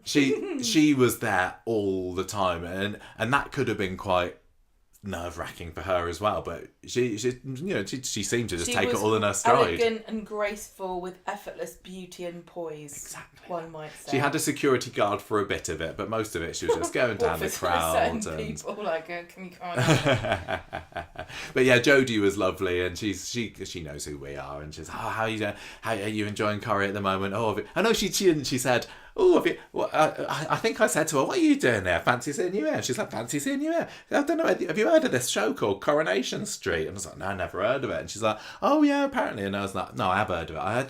she was there all the time, and that could have been quite nerve-wracking for her as well, but she seemed to just take it all in her stride. Elegant and graceful with effortless beauty and poise. Exactly. One might say. She had a security guard for a bit of it, but most of it she was just going down the crowd. People like, can you come on? But yeah, Jodie was lovely, and she knows who we are, and she's how are you enjoying curry at the moment? I know she didn't. She said, I think I said to her, what are you doing there? Fancy seeing you here? She's like, fancy seeing you here? I don't know, have you heard of this show called Coronation Street? And I was like, no, I never heard of it. And she's like, oh yeah, apparently. And I was like, no, I have heard of it. I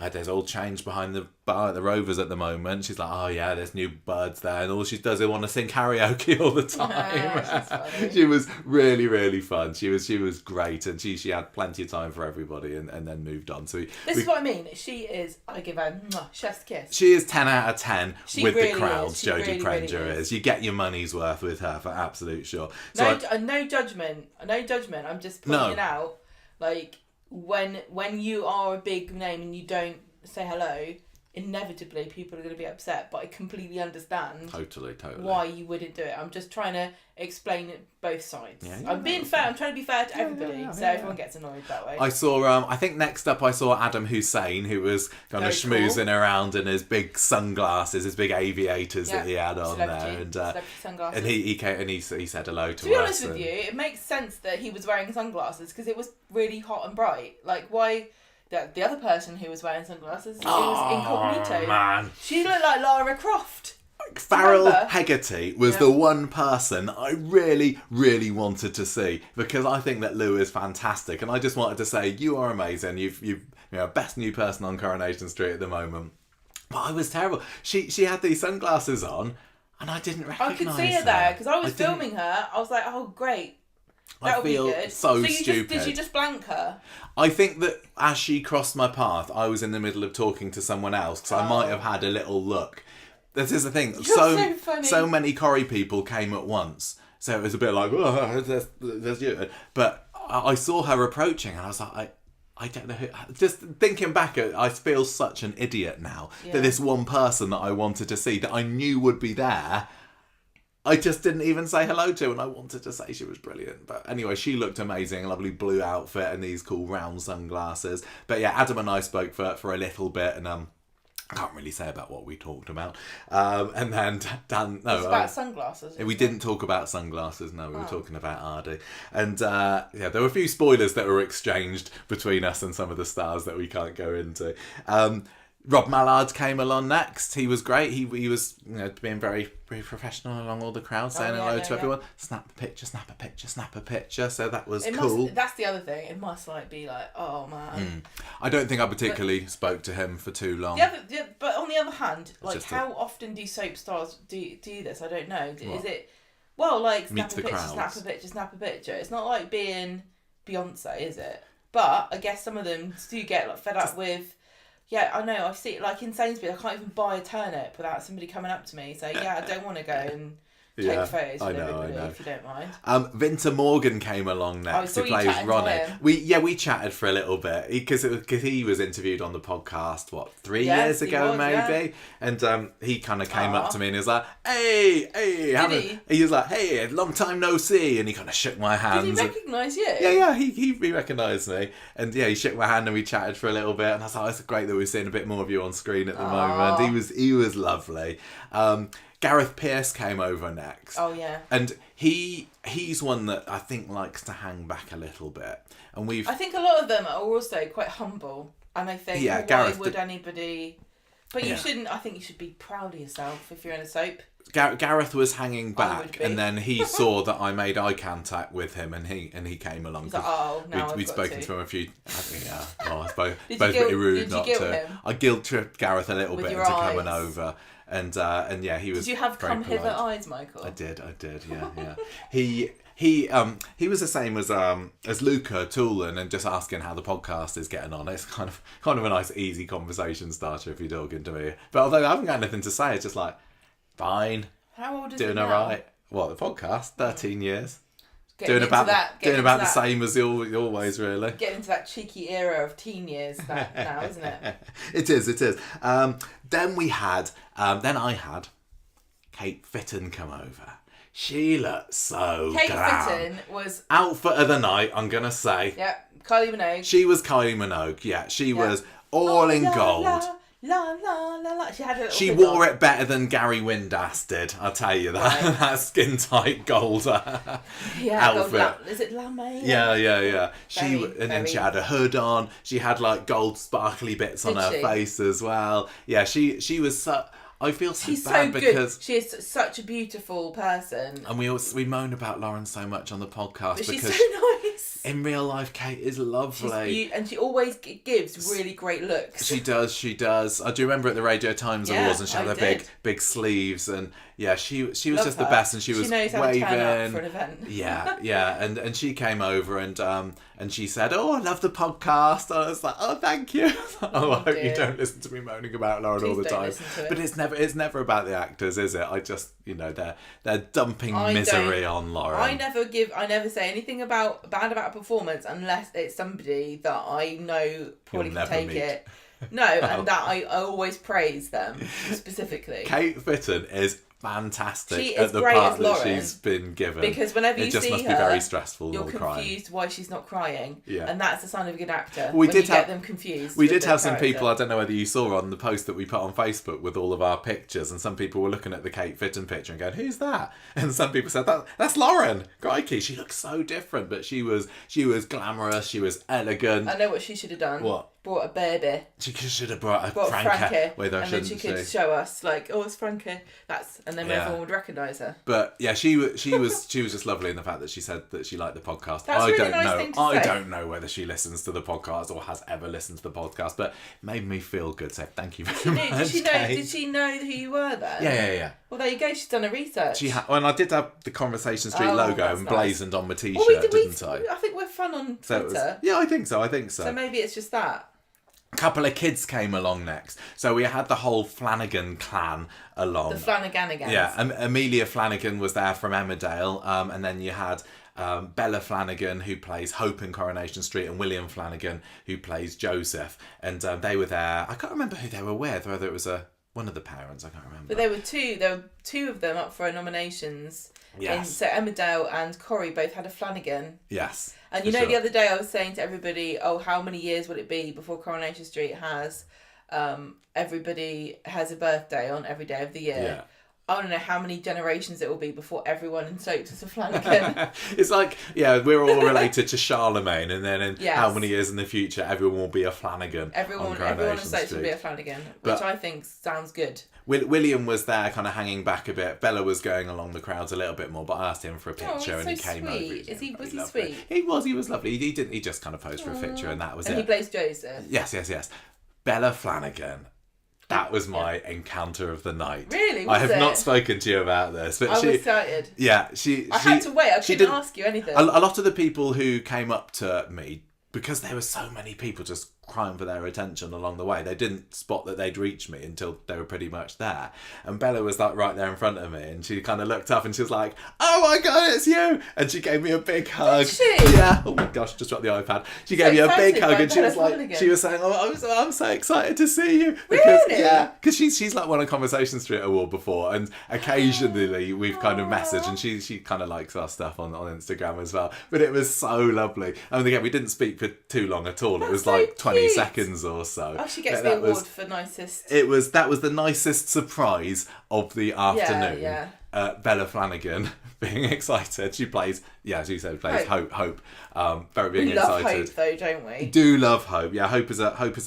heard there's all change behind the bar at the Rovers at the moment. She's like, oh yeah, there's new birds there, and all she does is want to sing karaoke all the time. She was really, really fun. She was great, and she had plenty of time for everybody, and then moved on. So this is what I mean. She is, I give her chef's kiss. She is 10 out of 10 with really the crowds. Jodie really, Prenger really is. You get your money's worth with her for absolute sure. So no judgment. I'm just pointing it out. Like when you are a big name and you don't say hello, inevitably people are going to be upset, but I completely understand totally why you wouldn't do it. I'm just trying to explain it both sides. I'm being fair. I'm trying to be fair to everybody, so everyone gets annoyed that way. I saw I think next up I saw Adam Hussein, who was kind of schmoozing around in his big sunglasses, his big aviators that he had on there, and he came and he said hello to us. To be honest with you, it makes sense that he was wearing sunglasses because it was really hot and bright. Like why? The other person who was wearing sunglasses, it was incognito. Man. She looked like Lara Croft. Farrell Hegarty was the one person I really, really wanted to see, because I think that Lou is fantastic, and I just wanted to say, you are amazing. You've best new person on Coronation Street at the moment. But I was terrible. She had these sunglasses on, and I didn't recognise her. I could see her there because I was filming her. I was like, oh great. That would be good. So stupid. Did you just blank her? I think that as she crossed my path, I was in the middle of talking to someone else, because I might have had a little look. This is the thing. You're so funny. So many Corrie people came at once, so it was a bit like, oh, there's you. But I saw her approaching, and I was like, I don't know who. Just thinking back, I feel such an idiot now that this one person that I wanted to see, that I knew would be there, I just didn't even say hello to, and I wanted to say she was brilliant. But anyway, she looked amazing, a lovely blue outfit and these cool round sunglasses. But yeah, Adam and I spoke for a little bit, and I can't really say about what we talked about. And then Dan, no, it was about sunglasses. We didn't talk about sunglasses. No, we were talking about Ardy. And there were a few spoilers that were exchanged between us and some of the stars that we can't go into. Rob Mallard came along next. He was great. He was being very, very professional along all the crowd, saying hello to everyone. Snap a picture, snap a picture, snap a picture. So that was cool. That's the other thing. It must be like, oh man. I don't think I particularly spoke to him for too long. But on the other hand, like how often do soap stars do this? I don't know. Is it snap a picture, snap a picture, snap a picture? It's not like being Beyonce, is it? But I guess some of them do get fed up with. Yeah, I know. I see it like in Sainsbury's. I can't even buy a turnip without somebody coming up to me saying, I don't want to go and take photos with everybody, if you don't mind. Vinter Morgan came along next, who plays Ronnie. We chatted for a little bit because he was interviewed on the podcast 3 years ago maybe, and he kind of came up to me and he was like, hey, he was like, hey, long time no see, and he kind of shook my hand. Did he recognise you? Yeah, he recognised me, and he shook my hand and we chatted for a little bit, and I was like, it's great that we're seeing a bit more of you on screen at the moment. He was lovely. Gareth Pearce came over next. Oh yeah. And he's one that I think likes to hang back a little bit. And I think a lot of them are also quite humble. And I think why would anybody you shouldn't. I think you should be proud of yourself if you're in a soap. Gareth was hanging back, and then he saw that I made eye contact with him, and he came along. He's like, we'd spoken to him a few. I suppose pretty rude not to. Him? I guilt tripped Gareth a little bit into coming over. And he was. Did you have come hither eyes, Michael? I did. Yeah. He was the same as Luca Toolan, and just asking how the podcast is getting on. It's kind of a nice easy conversation starter if you're talking to me. But although I haven't got anything to say, it's just like fine. How old is doing he now? All right. What, the podcast? 13 years. Doing about the same as always, really. Getting into that cheeky era of teen years now, isn't it? It is. Then I had Kate Fitton come over. She looked so Kate glam. Fitton was... Outfit of the night, I'm going to say. Yep, Kylie Minogue. She was Kylie Minogue, yeah. She was all in gold. La la la la. She wore it better than Gary Windass did, I'll tell you that. Right. That skin tight gold outfit. Is it lame? Yeah. Very. She had a hood on. She had like gold sparkly bits on her face as well. Yeah, she was so... I feel so She's bad so because good. She is such a beautiful person. And we moan about Lauren so much on the podcast But because she's so nice. in real life Kate is lovely. And she always gives really great looks. She does. I do remember at the Radio Times Awards, and she had her big sleeves, and yeah, she was just the best, and she was knows how waving. To turn up for an event. yeah, and she came over and she said, "Oh, I love the podcast." I was like, "Oh, thank you." I hope you don't listen to me moaning about Lauren all the time. But it's never about the actors, is it? I just they're dumping misery on Lauren. I never say anything bad about a performance unless it's somebody that I know probably can take it. No, and that I always praise them specifically. Kate Fitton is fantastic she is at the great part as that Lauren, she's been given. Because whenever you see her, it just must be very stressful. You're confused why she's not crying. Yeah. And that's the sign of a good actor. We did get them confused. We did have some people, I don't know whether you saw on the post that we put on Facebook with all of our pictures, and some people were looking at the Kate Fitton picture and going, "Who's that?" And some people said, "That's Lauren. Crikey, she looks so different." But she was glamorous, she was elegant. I know what she should have done. What? Brought a baby. She should have brought Frankie with her, and then she could show us like, "Oh, it's Frankie." And then everyone would recognise her. But yeah, she was just lovely in the fact that she said that she liked the podcast. That's a really nice thing to say. I don't know whether she listens to the podcast or has ever listened to the podcast, but it made me feel good. So thank you very much. Did she know who you were then? Yeah. Well, there you go. She's done her research. And I did have the Conversation Street logo emblazoned on my t-shirt, didn't I? I think we're fun on Twitter. I think so. So maybe it's just that. A couple of kids came along next. So we had the whole Flanagan clan along. The Flanaganigans. Yeah, Amelia Flanagan was there from Emmerdale. And then you had Bella Flanagan, who plays Hope in Coronation Street, and William Flanagan, who plays Joseph. And they were there. I can't remember who they were with, whether it was one of the parents, I can't remember. But there were two of them up for nominations. Yes. So Emmerdale and Corrie both had a Flanagan. Yes. And the other day I was saying to everybody, "Oh, how many years will it be before Coronation Street has everybody has a birthday on every day of the year?" Yeah. I don't know how many generations it will be before everyone in Stokes is a Flanagan. It's like, we're all related to Charlemagne, and then how many years in the future everyone will be a Flanagan. Everyone in Stokes will be a Flanagan, which I think sounds good. William was there kind of hanging back a bit. Bella was going along the crowds a little bit more, but I asked him for a picture and he came over. Was he sweet? He was lovely. He just kind of posed for a picture and that was it. And he plays Joseph. Yes. Bella Flanagan. That was my encounter of the night. Really? I have not spoken to you about this, but I was excited. Yeah, I had to wait. I couldn't ask you anything. A lot of the people who came up to me, because there were so many people just crying for their attention along the way, they didn't spot that they'd reached me until they were pretty much there. And Bella was like right there in front of me, and she kind of looked up and she was like, "Oh my god, it's you!" And she gave me a big hug. Did she? Yeah. Oh my gosh, just dropped the iPad. She gave me a big hug, and she was like, she was saying, "Oh, I'm so excited to see you." Because, really? Yeah, because she's like won a Conversation Street award before, and occasionally we've kind of messaged, and she kind of likes our stuff on Instagram as well. But it was so lovely. And again, we didn't speak for too long at all. It was like 20 seconds or so. Oh, she gets the award for nicest. That was the nicest surprise of the afternoon. Yeah. Bella Flanagan being excited. She plays, as you said, Hope. Very being excited. We love Hope though, don't we? Do love Hope. Yeah, Hope is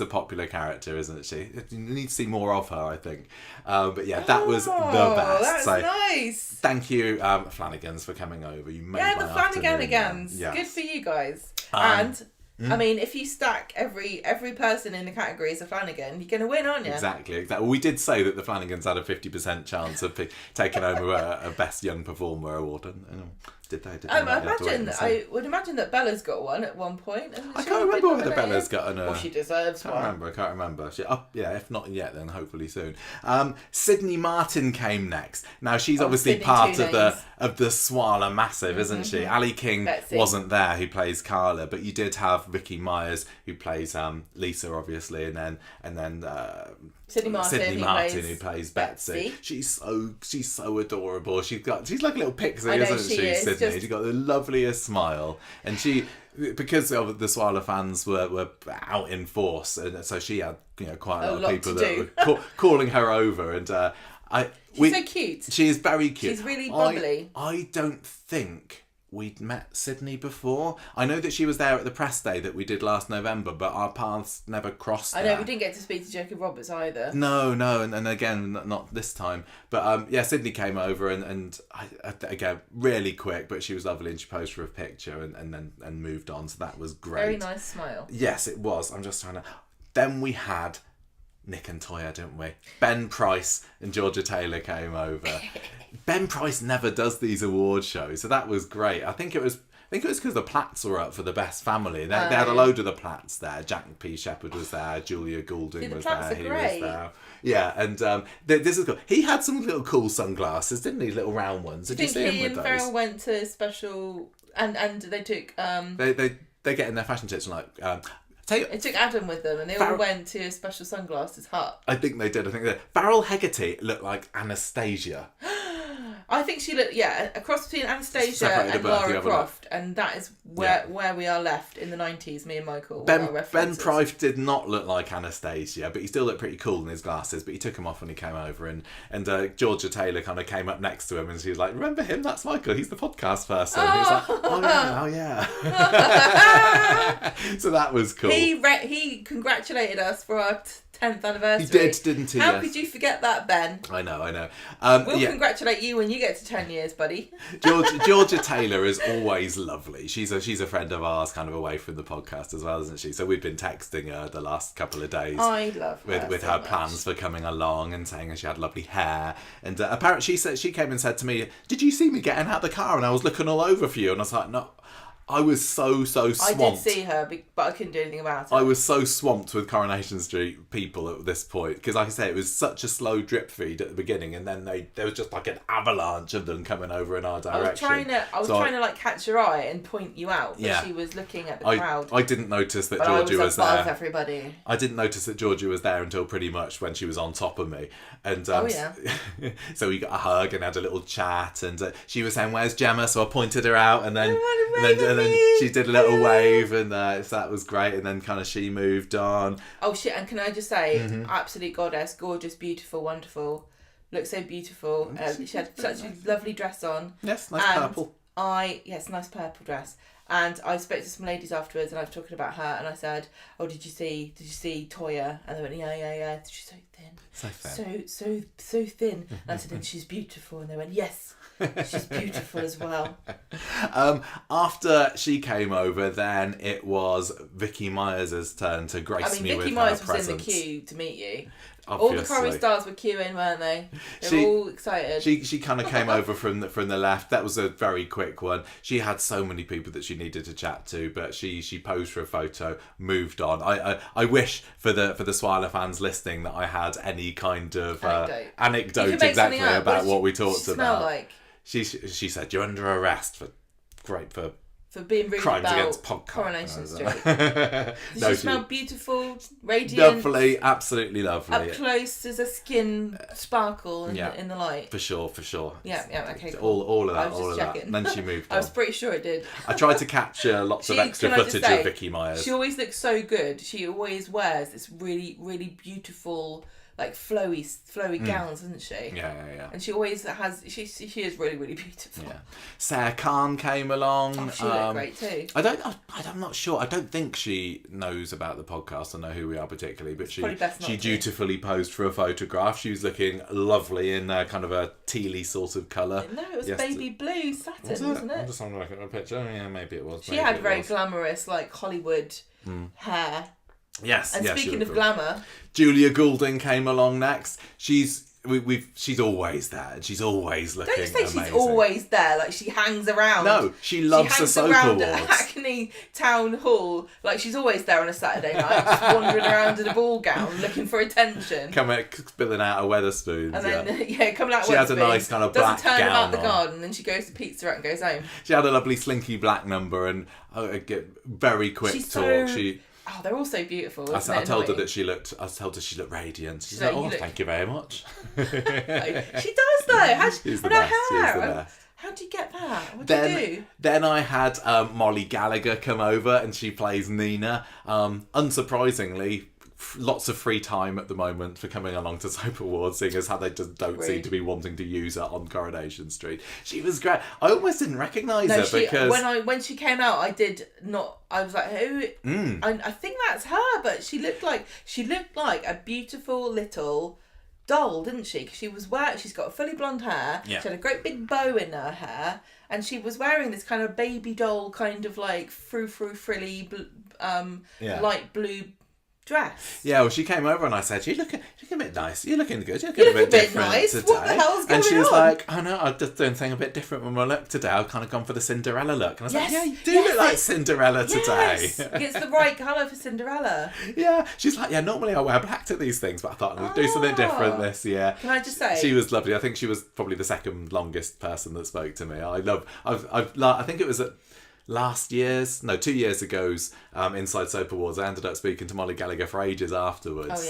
a popular character, isn't she? You need to see more of her, I think. But yeah, that was the best. That's nice. Thank you, Flanagans, for coming over. You made my afternoon. Flanaganigans. Yes. Good for you guys. And I mean, if you stack every person in the category as a Flanagan, you're going to win, aren't you? Exactly. Well, we did say that the Flanagans had a 50% chance of taking home a Best Young Performer award. did they? I would imagine that Bella's got one at one point. I can't remember whether Bella's got an. Well, she deserves one. I can't remember. If not yet, then hopefully soon. Sydney Martin came next. Now she's obviously Sydney, part of the Swala Massive, isn't she? Ali King Betsy wasn't there, who plays Carla, but you did have Vicky Myers, who plays Lisa, obviously, and then Sydney Martin, who plays Betsy. She's so adorable. She's like a little pixie, isn't she? Sydney. She's got the loveliest smile, and she, because of the Swala fans were out in force, and so she had quite a lot of people that were calling her over, and she's so cute. She is very cute. She's really bubbly. I don't think we'd met Sydney before. I know that she was there at the press day that we did last November, but our paths never crossed. I know, we didn't get to speak to Jacob Roberts either. No, and again, not this time. But Sydney came over and again, really quick, but she was lovely, and she posed for a picture and moved on, so that was great. Very nice smile. Yes, it was. I'm just trying to... Then we had Nick and Toyah, didn't we? Ben Price and Georgia Taylor came over. Ben Price never does these award shows, so that was great. I think it was because the Platts were up for the best family. They had a load of the Platts there. Jack P. Shepherd was there. Julia Goulding was there. He was there. Yeah, and this is cool. He had some little cool sunglasses, didn't he? Little round ones. Did you see him with those? Farrell went to special, and they took. They get in their fashion tips and like. It took Adam with them, and they all went to a special sunglasses hut. I think they did. Farrell Hegarty looked like Anastasia. I think she looked, a cross between Anastasia and Lara Croft, and that is where we are left in the 90s, me and Michael. Ben Price did not look like Anastasia, but he still looked pretty cool in his glasses, but he took them off when he came over, and Georgia Taylor kind of came up next to him, and she was like, remember him? That's Michael, he's the podcast person. He was like, oh yeah. So that was cool. He congratulated us for our 10th anniversary. He did, didn't he? How could you forget that, Ben? I know. We'll congratulate you when you get to 10 years, buddy. Georgia Taylor is always lovely. She's a friend of ours, kind of away from the podcast as well, isn't she? So we've been texting her the last couple of days. I love her with her plans for coming along, and saying she had lovely hair. And apparently she came and said to me, "Did you see me getting out of the car? And I was looking all over for you." And I was like, "No." I was so swamped. I did see her, but I couldn't do anything about it. I was so swamped with Coronation Street people at this point, because like I say, it was such a slow drip feed at the beginning, and then there was just like an avalanche of them coming over in our direction. I was trying to like catch her eye and point you out, but she was looking at the crowd. I didn't notice that Georgia was there. Everybody. I didn't notice that Georgia was there until pretty much when she was on top of me, and so we got a hug and had a little chat, and she was saying, "Where's Gemma?" So I pointed her out, and then she did a little wave, and so that was great. And then kind of she moved on. Oh shit! And can I just say, absolute goddess, gorgeous, beautiful, wonderful, looked so beautiful. She had such a lovely dress on. Yes, nice purple. Nice purple dress. And I spoke to some ladies afterwards, and I was talking about her, and I said, "Oh, did you see Toyah?" And they went, "Yeah. She's so thin, so thin." And I said, "And she's beautiful." And they went, "Yes." She's beautiful as well. After she came over, then it was Vicky Myers' turn to grace me with her presence. Vicky Myers was in the queue to meet you. Obviously. All the chorus stars were queuing, weren't they? They were all excited. She kind of came over from the left. That was a very quick one. She had so many people that she needed to chat to, but she posed for a photo, moved on. I wish for the Swala fans listening that I had any kind of anecdote exactly about what we talked about. Like? She said, "You're under arrest for being rude crimes about against podcast. Coronation Street." Does she smell beautiful, radiant? Lovely, absolutely lovely. Up close, there's a skin sparkle in the light. For sure. Yeah, okay, cool. All of that. And then she moved on. I was pretty sure it did. I tried to capture lots of extra footage of Vicky Myers. She always looks so good. She always wears this really, really beautiful, like flowy gowns, isn't she? Yeah. And she always has. She is really, really beautiful. Yeah. Sarah Khan came along. Oh, she looked great too. I'm not sure. I don't think she knows about the podcast or know who we are particularly, but she dutifully posed for a photograph. She was looking lovely in kind of a tealy sort of colour. No, it was baby blue satin, wasn't it? I'm just having a look at a picture. Yeah, maybe it was. She had very glamorous, like Hollywood hair. Yes. And speaking of glamour, Julia Goulding came along next. She's she's always there, and she's always looking amazing. Don't you say she's always there, like she hangs around. No, she loves the soap awards. At Hackney Town Hall, like she's always there on a Saturday night, just wandering around in a ball gown, looking for attention. Spilling out a Wetherspoons. And then, coming out she has a nice kind of black gown. Doesn't turn about the garden, and she goes to Pizza Hut and goes home. She had a lovely slinky black number, and get very quick talk. They're all so beautiful. I told her she looked radiant. She's like, thank you very much. She does though. She's the best. How do you get that? What do you do? Then I had Molly Gallagher come over, and she plays Nina. Unsurprisingly, lots of free time at the moment for coming along to Soap Awards, seeing as how they just don't seem to be wanting to use her on Coronation Street. She was great. I almost didn't recognise her because when she came out, I was like, who? I think that's her, but she looked like a beautiful little doll, didn't she? Because she's got fully blonde hair. Yeah. She had a great big bow in her hair, and she was wearing this kind of baby doll, kind of like frilly, light blue dress. Yeah, well, she came over and I said, "You're looking a bit nice. You're looking good. You're looking a bit different nice today." What the hell's going on? And she was like, "Oh no, I'm just doing something a bit different with my look today. I've kind of gone for the Cinderella look." And I was like, "Yeah, you do look like Cinderella today." Yes, it's the right colour for Cinderella. Yeah, she's like, "Yeah, normally I wear black to these things, but I thought I'd do something different this year." Can I just say, she was lovely. I think she was probably the second longest person that spoke to me. I think it was at 2 years ago's Inside Soap Awards. I ended up speaking to Molly Gallagher for ages afterwards.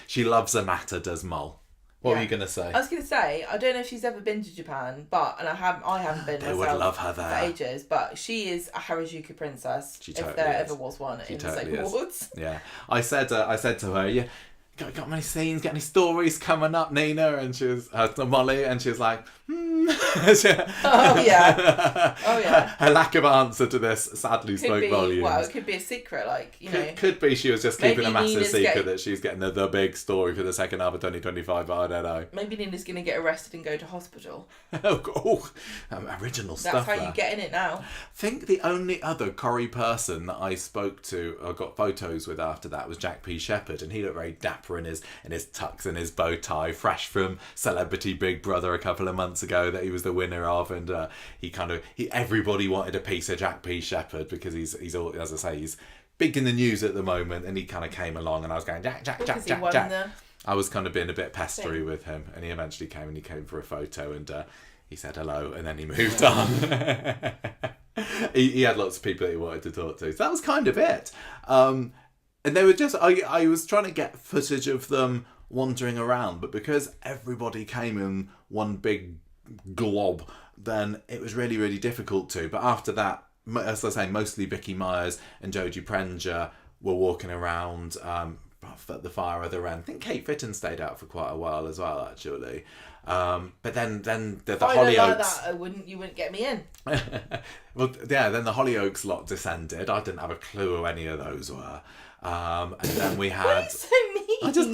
She loves a matter, does Moll. What were you going to say? I was going to say, I don't know if she's ever been to Japan, I haven't been myself would love her there for ages, but she is a Harajuku princess, if there ever was one in the Soap Awards. Yeah. I said to her, yeah, got many scenes, got any stories coming up, Nina? And she was Molly, and she was like, Oh yeah. Her lack of answer to this sadly spoke volumes. Well, it could be a secret, Could be she was just keeping a massive secret that she's getting the big story for the second half of 2025. But I don't know. Maybe Nina's going to get arrested and go to hospital. Original That's stuff. That's how you get in it now. I think the only other Corrie person that I spoke to or got photos with after that was Jack P. Shepherd, and he looked very dapper in his tux and his bow tie, fresh from Celebrity Big Brother a couple of months ago that he was the winner of, and everybody wanted a piece of Jack P. Shepherd because he's all, as I say, he's big in the news at the moment, and he kind of came along and I was going Jack. I was kind of being a bit pestery with him, and he eventually came for a photo, and he said hello, and then he moved on. he had lots of people that he wanted to talk to, so that was kind of it. And they were just I was trying to get footage of them wandering around, but because everybody came in one big glob, then it was really, really difficult to. But after that, as I say, mostly Vicky Myers and Joji Prenger were walking around at the far other end. I think Kate Fitton stayed out for quite a while as well, actually. But then the Hollyoaks. Like that, you wouldn't get me in. Well, yeah. Then the Hollyoaks lot descended. I didn't have a clue who any of those were. And then we had. What are you so mean? I just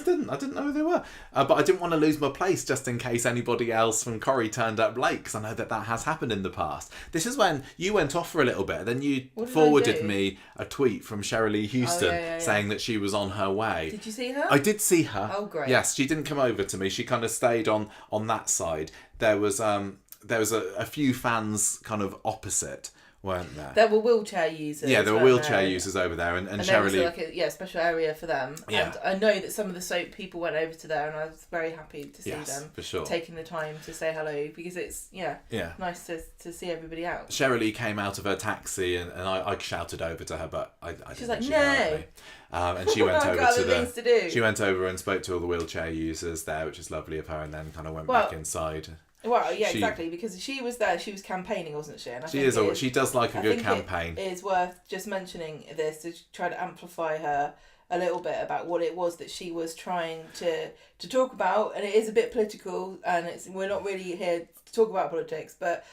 didn't. I didn't know who they were. But I didn't want to lose my place just in case anybody else from Corrie turned up late, because I know that has happened in the past. This is when you went off for a little bit. Then you forwarded me a tweet from Sheryl Lee Houston saying that she was on her way. Did you see her? I did see her. Oh, great. Yes, she didn't come over to me. She kind of stayed on that side. There was a few fans kind of opposite, weren't there? There were wheelchair users. Yeah, there were wheelchair users over there, and Sheryl Lee. There was a special area for them. Yeah. And I know that some of the soap people went over to there, and I was very happy to see them for sure, taking the time to say hello, because it's nice to see everybody out. Sheryl Lee came out of her taxi, and I shouted over to her, but I she was like, no. And she went over she went over and spoke to all the wheelchair users there, which is lovely of her, and then kind of went back inside. Well, yeah, exactly, because she was there, she was campaigning, wasn't she? And she does like a good campaign. It is worth just mentioning this to try to amplify her a little bit about what it was that she was trying to talk about, and it is a bit political, and we're not really here to talk about politics, but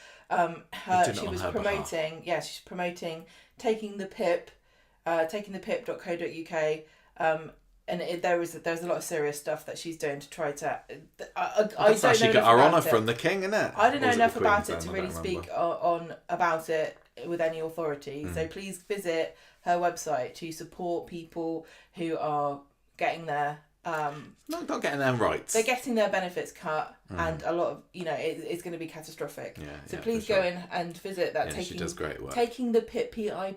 she was promoting, she's promoting taking the pip, takingthepip.co.uk, and there's a lot of serious stuff that she's doing to try to. I don't know. She got her honour from the king, innit? I don't know enough about it to really speak on about it with any authority. So please visit her website to support people who are getting their Not getting them rights. They're getting their benefits cut, and a lot of it's going to be catastrophic. Yeah, so please go in and visit that. She does great work. Taking the PIP. I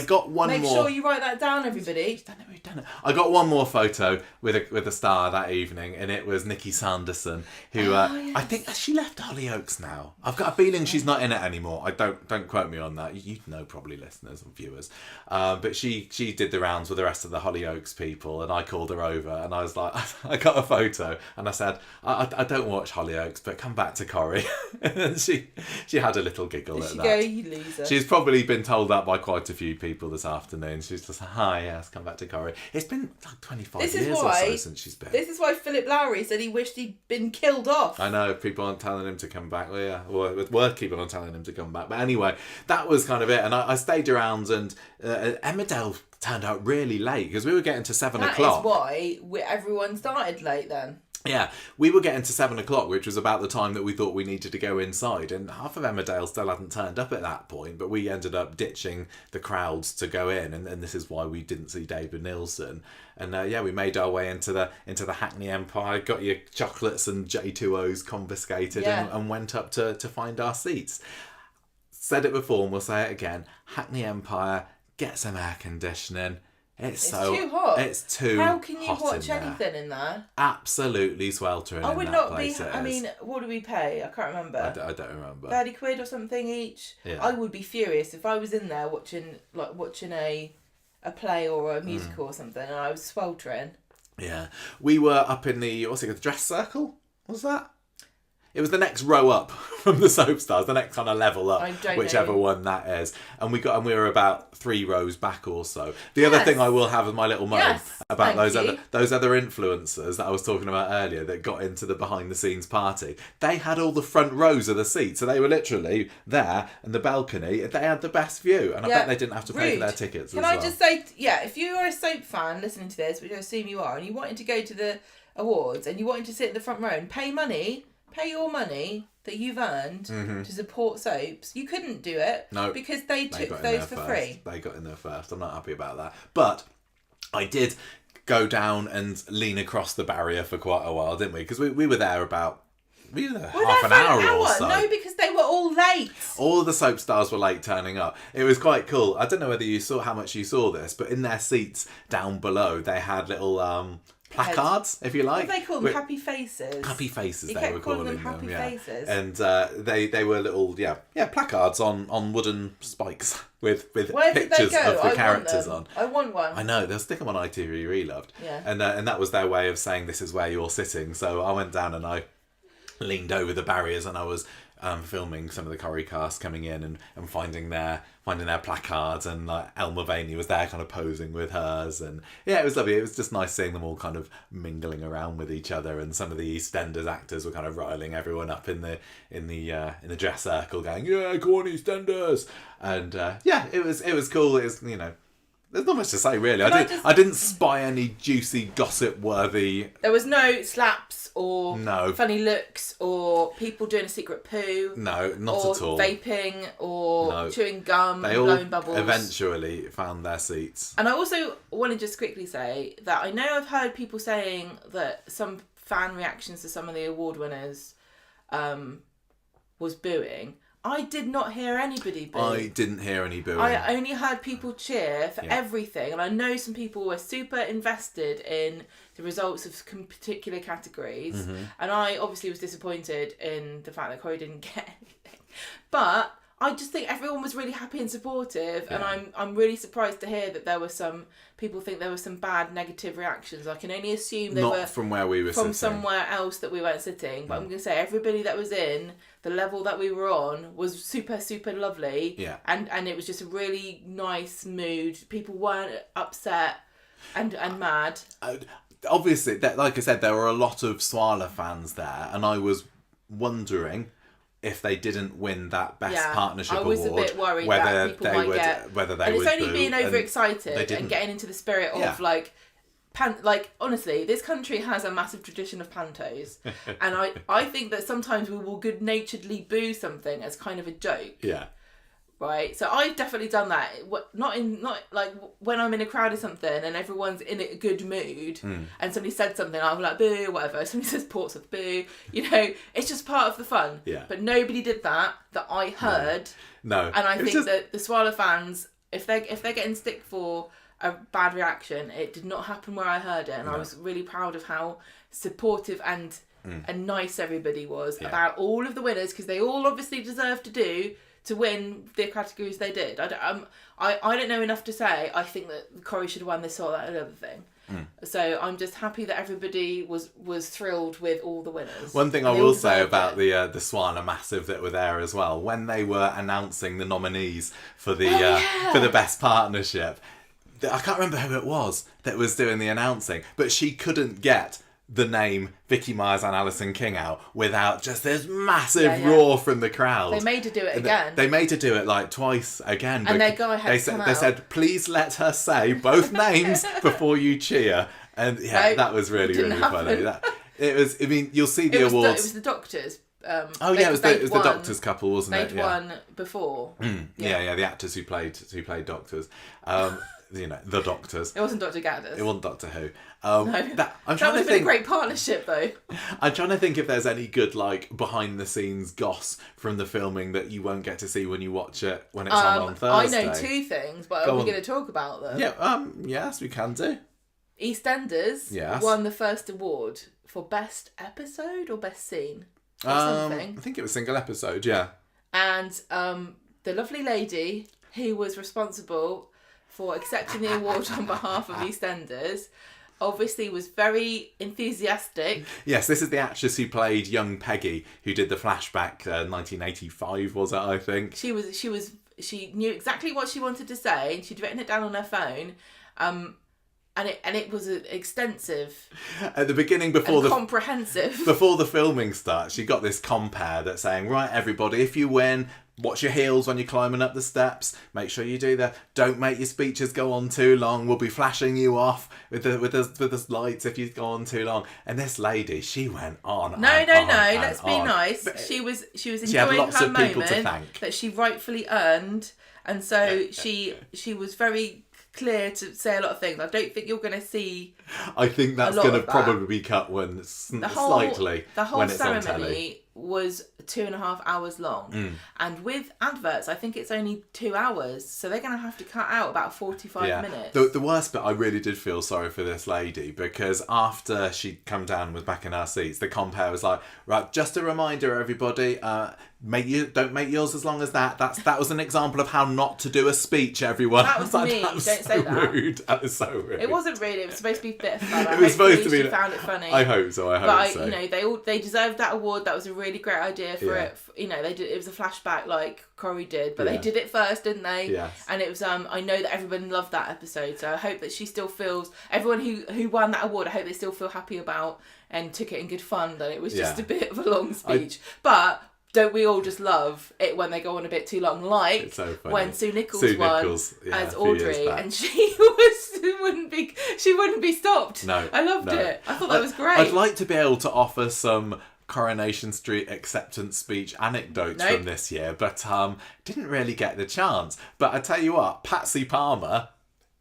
got one more. Make sure you write that down, everybody. We've done it. I got one more photo with a star that evening, and it was Nikki Sanderson, who I think she left Hollyoaks now. I've got a feeling she's not in it anymore. I don't quote me on that. You know, probably listeners and viewers, but she did the rounds with the rest of the Hollyoaks people, and I called her over, and I was like, I got a photo, and I said, I don't watch Hollyoaks, but come back to Corrie. And she had a little giggle at that. Go, you loser. She's probably been told that by quite a few people this afternoon. She's just like, hi, yes, come back to Corrie. It's been like 25 years or so since she's been. This is why Philip Lowry said he wished he'd been killed off. I know, people aren't telling him to come back. Well, yeah, were people aren't telling him to come back. But anyway, that was kind of it. And I stayed around, and Emmerdale turned out really late because we were getting to 7 o'clock. That is why everyone started late then. Yeah, we were getting to 7 o'clock, which was about the time that we thought we needed to go inside, and half of Emmerdale still hadn't turned up at that point, but we ended up ditching the crowds to go in, and this is why we didn't see David Nielsen. And we made our way into the Hackney Empire, got your chocolates and J2Os confiscated, and went up to find our seats. Said it before and we'll say it again, Hackney Empire, get some air conditioning. It's too hot. It's too hot. How can you watch anything in there? Absolutely sweltering. I would not be. I mean, what do we pay? I can't remember. I don't remember. £30 or something each. Yeah. I would be furious if I was in there watching a play or a musical or something, and I was sweltering. Yeah, we were up in the dress circle. What was that? It was the next row up from the soap stars, the next kind of level up, whichever one that is. And we were about 3 rows back or so. The other thing I will have with my little moan about those other influencers that I was talking about earlier that got into the behind the scenes party. They had all the front rows of the seats, so they were literally there in the balcony. They had the best view, and I bet they didn't have to pay for their tickets. Can I just say, if you are a soap fan listening to this, which I assume you are, and you wanted to go to the awards and you wanted to sit in the front row and pay your money that you've earned to support soaps, you couldn't do it because they took those for free. They got in there first. I'm not happy about that. But I did go down and lean across the barrier for quite a while, didn't we? Because we were there about half an hour or so. No, because they were all late. All of the soap stars were late turning up. It was quite cool. I don't know whether you saw how much you saw this, but in their seats down below, they had little placards, if you like. What do they call them? Happy faces. Happy faces, they were calling them. Happy faces. And they were little placards on wooden spikes with pictures of the characters on. I want one. I know, they'll stick them on ITV Reloved. Yeah. And that was their way of saying this is where you're sitting. So I went down and I leaned over the barriers and I was filming some of the Corrie cast coming in and finding their placards, and like Elle Mulvaney was there kind of posing with hers, and it was lovely. It was just nice seeing them all kind of mingling around with each other, and some of the EastEnders actors were kind of riling everyone up in the dress circle, going, "Yeah, go on EastEnders!" And it was cool. It was, there's not much to say really. I didn't spy any juicy gossip worthy. There was no slaps or funny looks or people doing a secret poo. No, not at all. Or vaping or chewing gum and blowing bubbles. Eventually found their seats. And I also want to just quickly say that I know I've heard people saying that some fan reactions to some of the award winners was booing. I did not hear anybody boo. I didn't hear any booing. I only heard people cheer for everything. And I know some people were super invested in the results of particular categories. Mm-hmm. And I obviously was disappointed in the fact that Corrie didn't get anything. But I just think everyone was really happy and supportive. Yeah. And I'm really surprised to hear that there were some people think there were some bad negative reactions. I can only assume they were from where we were sitting. From somewhere else that we weren't sitting. But I'm going to say everybody that was in the level that we were on was super, super lovely. Yeah. And it was just a really nice mood. People weren't upset and mad. Obviously, like I said, there were a lot of Swala fans there. And I was wondering if they didn't win that best partnership award, I was a bit worried that people might get. And it's only being overexcited and getting into the spirit of honestly, this country has a massive tradition of pantos, and I think that sometimes we will good-naturedly boo something as kind of a joke. Yeah. right? So I've definitely done that. Not like when I'm in a crowd or something and everyone's in a good mood and somebody said something, I'm like, boo, whatever. Somebody says Portsmouth, boo. You know, it's just part of the fun. Yeah. But nobody did that I heard. No. And I think that the Swallow fans, if they're getting stick for a bad reaction, it did not happen where I heard it, and I was really proud of how supportive and nice everybody was about all of the winners, because they all obviously deserve to win the categories they did. I don't know enough to say. I think that Corrie should have won this or that and other thing. So I'm just happy that everybody was thrilled with all the winners. One thing I will say about the Swan are massive that were there as well, when they were announcing the nominees for the best partnership, I can't remember who it was that was doing the announcing, but she couldn't get the name Vicky Myers and Alison King out without just this massive roar from the crowd. They made her do it again. They made her do it like twice again. And their guy had to come out. They said, please let her say both names before you cheer. And that was really funny. It was. I mean, you'll see the awards. It was the Doctors. It was the Doctors couple, wasn't it? They'd won before. The actors who played Doctors. You know, the Doctors. It wasn't Dr. Gaddis. It wasn't Doctor Who. No. That would have been a great partnership, though. I'm trying to think if there's any good, like, behind-the-scenes goss from the filming that you won't get to see when you watch it when it's on Thursday. I know two things, but are we going to talk about them? Yeah, yes, we can do. EastEnders won the first award for Best Episode or Best Scene? Or something. I think it was single episode, yeah. And the lovely lady who was responsible for accepting the award on behalf of EastEnders obviously was very enthusiastic. Yes, this is the actress who played young Peggy, who did the flashback 1985, was it, I think? She knew exactly what she wanted to say, and she'd written it down on her phone. And it was extensive. At the beginning, comprehensive. Before the filming starts, she got this compare that's saying, right, everybody, if you win, watch your heels when you're climbing up the steps. Make sure you do that. Don't make your speeches go on too long. We'll be flashing you off with the lights if you go on too long. And this lady, she went on. No. Let's be nice. She was enjoying her moment that she rightfully earned, and so she was very clear to say a lot of things. I don't think you're going to see. I think that's going to probably be cut slightly. The whole when it's on telly. ceremony was 2.5 hours long, and with adverts, I think it's only 2 hours. So they're going to have to cut out about 45 minutes. The worst bit, I really did feel sorry for this lady, because after she'd come down and was back in our seats, the compare was like, right, just a reminder, everybody. Don't make yours as long as that. That was an example of how not to do a speech, everyone. That was me. Don't say that. Rude. That was so rude. It wasn't really. It was supposed to be a bit of fun. It was supposed to be. She found it funny. I hope so. But they deserved that award. That was a really great idea for it. They did. It was a flashback like Corrie did, but they did it first, didn't they? Yes. And it was. I know that everyone loved that episode, so I hope that she still feels. Everyone who won that award, I hope they still feel happy about and took it in good fun. That it was just a bit of a long speech, but. Don't we all just love it when they go on a bit too long? Like when Sue Nichols won as Audrey, and she wouldn't be stopped. No, I loved it. I thought that was great. I'd like to be able to offer some Coronation Street acceptance speech anecdotes from this year, but didn't really get the chance. But I tell you what, Patsy Palmer.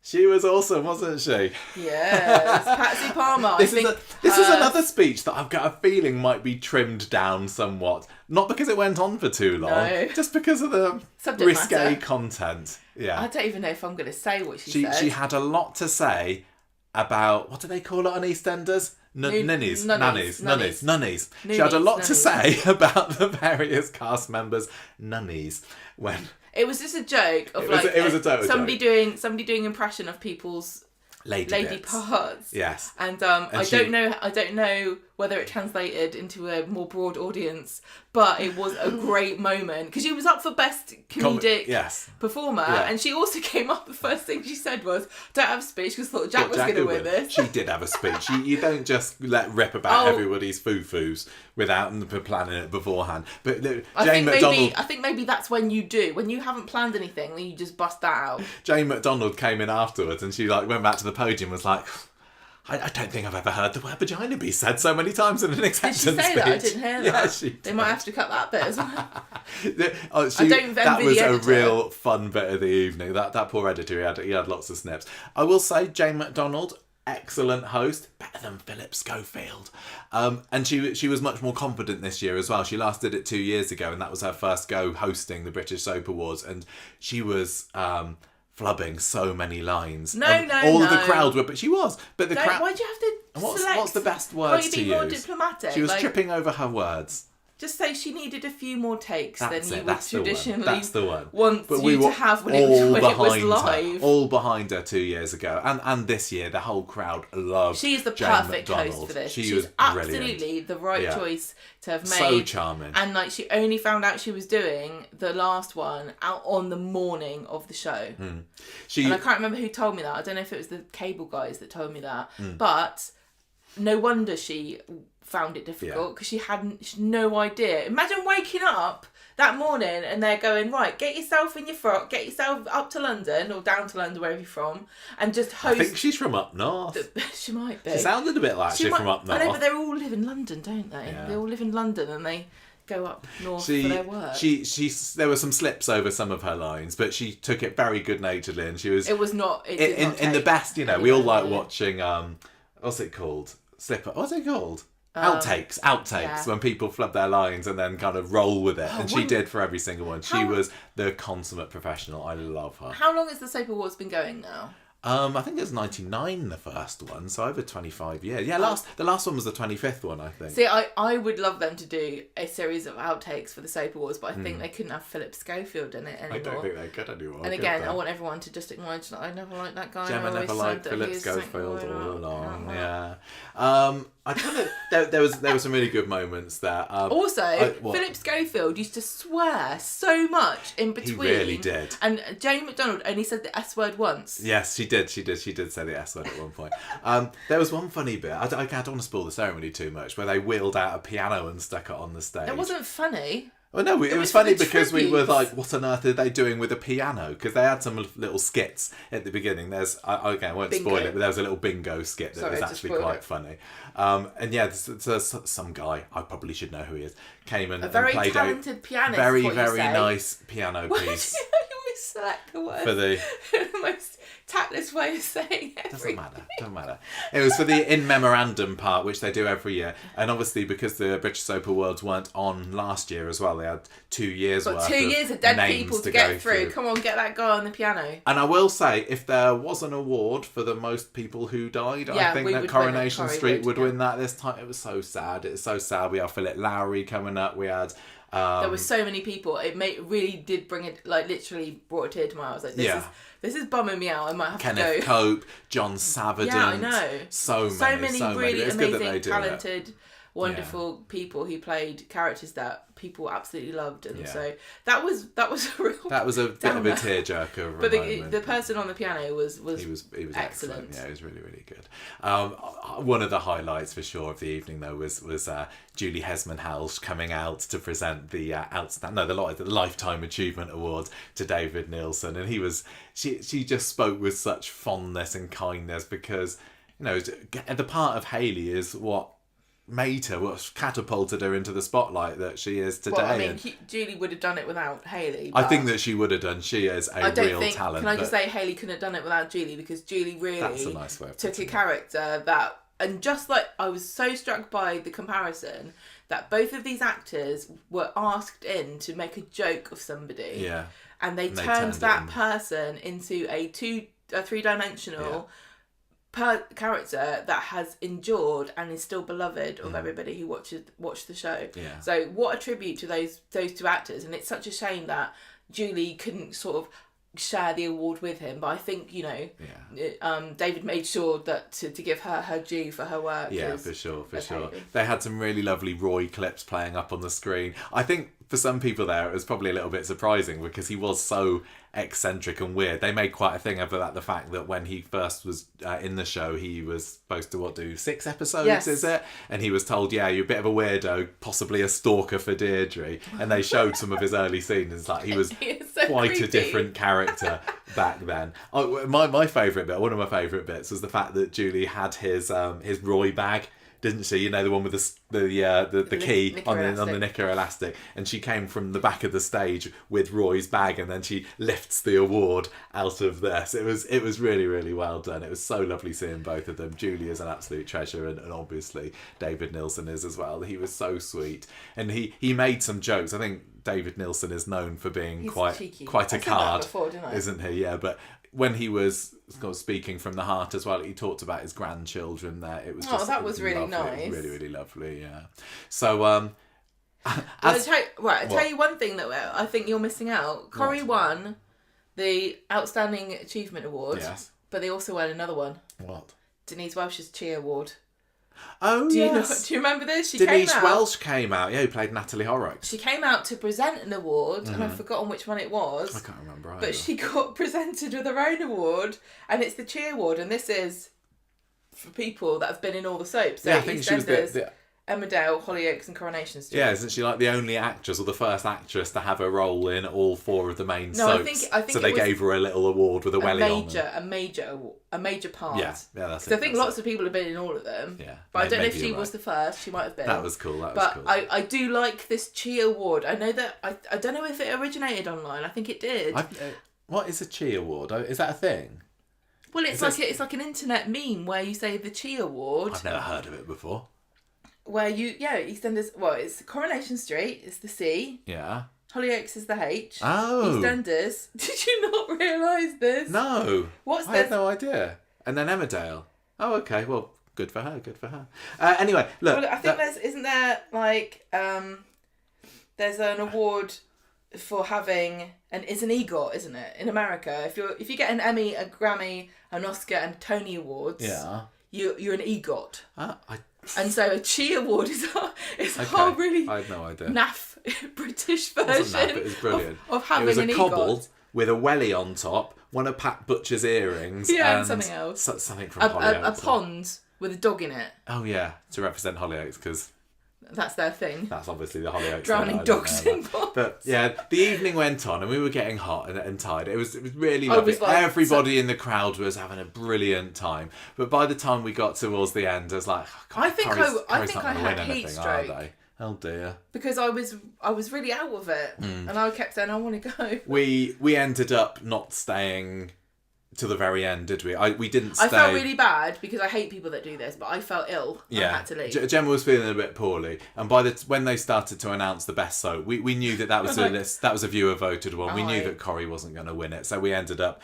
She was awesome, wasn't she? Yes, Patsy Palmer. This is another speech that I've got a feeling might be trimmed down somewhat. Not because it went on for too long, just because of the risque content. Yeah, I don't even know if I'm going to say what she said. She had a lot to say about, what do they call it on EastEnders? Nunnies. She had a lot to say about the various cast members' nunnies when. It was just a joke of somebody doing impression of people's lady parts. Yes. And I don't know whether it translated into a more broad audience, but it was a great moment because she was up for best comedic performer, and she also came up. The first thing she said was, "Don't have a speech," because I thought Jack was going to win this. She did have a speech. You don't just let rip about everybody's foo-foos without planning it beforehand. But Jane McDonald. I think maybe that's when you do. When you haven't planned anything, then you just bust that out. Jane McDonald came in afterwards, and she went back to the podium and was like, I don't think I've ever heard the word vagina be said so many times in an acceptance Did she say speech. that? I didn't hear that. Yeah, she did. They might have to cut that bit as well. That was a real fun bit of the evening. That poor editor, he had lots of snips. I will say, Jane McDonald, excellent host, better than Philip Schofield. And she was much more confident this year as well. She last did it 2 years ago, and that was her first go hosting the British Soap Awards, and she was flubbing so many lines. All of the crowd were, but she was. But the crowd. Why'd you have to select? What's the best words to use? Can't you be more diplomatic? She was tripping over her words. Just say she needed a few more takes than you would That's traditionally the one. want you to have when it was live. All behind her 2 years ago. And this year, the whole crowd loved She is the Jane perfect McDonald. host for this. She's absolutely the right choice to have made. So charming. And like, she only found out she was doing the last one out on the morning of the show. And I can't remember who told me that. I don't know if it was the cable guys that told me that. But no wonder she found it difficult, because she had no idea. Imagine waking up that morning and they're going, right, get yourself in your frock, get yourself up to London or down to London, wherever you're from, and just host. I think she's from up north. She might be. She sounded a bit like she's from up north. I know, but they all live in London, don't they? Yeah. They all live in London and they go up north for their work. There were some slips over some of her lines, but she took it very good-naturedly, and she was. It was not. In the best, we all like watching. What's it called? What's it called? Outtakes, when people flub their lines and then kind of roll with it. And she did for every single one. She was the consummate professional. I love her. How long has the Soap Awards been going now? I think it was 99 the first one, so over 25 years. Yeah, the last one was the 25th one, I think. See, I would love them to do a series of outtakes for the Soap Awards, but I think they couldn't have Philip Schofield in it anymore. I don't think they could anymore. And again, I want everyone to just acknowledge that I never liked that guy. Gemma never liked Philip Schofield all along. Yeah. I kind of there was some really good moments there. Philip Schofield used to swear so much in between. He really did. And Jane McDonald only said the S word once. Yes, she did. She did say the S word at one point. There was one funny bit. I don't want to spoil the ceremony too much, where they wheeled out a piano and stuck it on the stage. It wasn't funny. Well, no, it was funny because we were like, what on earth are they doing with a piano? Because they had some little skits at the beginning. I won't spoil it, but there was a little bingo skit that was actually quite funny. And yeah, there's some guy, I probably should know who he is, came and played a talented pianist. Very nice piano piece. You always select the word for the most tactless way of saying it. Doesn't matter. It was for the in memorandum part, which they do every year. And obviously, because the British Soap Awards weren't on last year as well, they had 2 years worth 2 years of dead people to get through. Come on, get that guy on the piano. And I will say, if there was an award for the most people who died, I think that Coronation Street would win that this time. It was so sad. It's so sad. We had Philip Lowry coming up. We had. There were so many people. It really did bring it, like, literally brought a tear to my eye. I was like, this is bumming me out. I might have to go. Kenneth Cope, John Savardant. Yeah, I know. So many really amazing, talented, wonderful people who played characters that people absolutely loved, and so that was a real. That was a bit of a tearjerker. But the person on the piano was he was excellent. Yeah, he was really, really good. One of the highlights for sure of the evening though was Julie Hesman-Halsh coming out to present the the Lifetime Achievement Award to David Nielsen, and she just spoke with such fondness and kindness, because the part of Hayley is what catapulted her into the spotlight that she is today. Well, I mean, Julie would have done it without Hayley. I think that she would have done. She is a real talent. Can I just say Hayley couldn't have done it without Julie, because Julie really took a character that, and just like, I was so struck by the comparison that both of these actors were asked in to make a joke of somebody. Yeah. And they turned that person into a three-dimensional character that has endured and is still beloved of everybody who watched the show. Yeah. So what a tribute to those two actors, and it's such a shame that Julie couldn't sort of share the award with him, but I think David made sure that to give her due for her work. Yeah, for sure. They had some really lovely Roy clips playing up on the screen. I think for some people there, it was probably a little bit surprising because he was so eccentric and weird. They made quite a thing of that, the fact that when he first was in the show, he was supposed to do 6 episodes, yes. Is it? And he was told, yeah, you're a bit of a weirdo, possibly a stalker for Deirdre. And they showed some of his early scenes. Like, he was so quite creepy. A different character back then. My favourite bit, one of my favourite bits, was the fact that Julie had his Roy bag. Didn't she? You know, the one with the key on the knicker elastic. And she came from the back of the stage with Roy's bag, and then she lifts the award out of there. So it was really, really well done. It was so lovely seeing both of them. Julie is an absolute treasure, and obviously David Nilsson is as well. He was so sweet. And he made some jokes. I think David Nilsson is known for being quite a card, before, didn't I? Isn't he? Yeah, but when he was speaking from the heart as well, he talked about his grandchildren there. It was just, that was really lovely. nice. It was really, really lovely, yeah. So, I'll tell you one thing that I think you're missing out. Corrie won the Outstanding Achievement Award, yes. But they also won another one. What? Denise Welsh's Cheer Award. Oh, yes. Do you remember this? Denise Welsh came out, who played Natalie Horrocks. She came out to present an award, and I've forgotten which one it was. I can't remember either. But she got presented with her own award, and it's the Cheer Award, and this is for people that have been in all the soaps. So yeah, I think she was Emmerdale, Hollyoaks and Coronation Street. Yeah, isn't she like the only actress or the first actress to have a role in all 4 of the main soaps? I think so they gave her a little award with a welly on them. A major part. Yeah, that's it. So I think lots of people have been in all of them. Yeah. But I don't know if she was the first. She might have been. That was cool. But I do like this Cheer Award. I know that I don't know if it originated online. I think it did. What is a Cheer Award? Is that a thing? Well, it's like an internet meme where you say the Cheer Award. I've never heard of it before. Where EastEnders, well, it's Coronation Street, it's the C. Yeah. Hollyoaks is the H. Oh. EastEnders. Did you not realise this? No. I had no idea. And then Emmerdale. Oh, okay. Well, good for her. Anyway, look. Well, I think isn't there like, there's an award for having, and it's an EGOT, isn't it? In America, if you get an Emmy, a Grammy, an Oscar, and Tony Awards, yeah, you're an EGOT. And so a Cheer Award is a whole really I had no idea. naff British version it was brilliant. Of having an EGOT. It was a cobble with a welly on top, one of Pat Butcher's earrings, and something else. Something from Hollyoaks. A pond with a dog in it. Oh yeah, to represent Hollyoaks, because that's their thing. That's obviously the Hollyoaks. Drowning dogs in ponds. But yeah, the evening went on and we were getting hot and tired. It was really lovely. Everybody in the crowd was having a brilliant time. But by the time we got towards the end, I was like, I think I had heat stroke. Oh dear. Because I was really out of it, and I kept saying I want to go. We ended up not staying to the very end, did we? We didn't stay. I felt really bad because I hate people that do this, but I felt ill. Yeah. I had to leave. Gemma was feeling a bit poorly, and when they started to announce the best soap, we knew that was a list. That was a viewer voted one. We knew that Corrie wasn't going to win it, so we ended up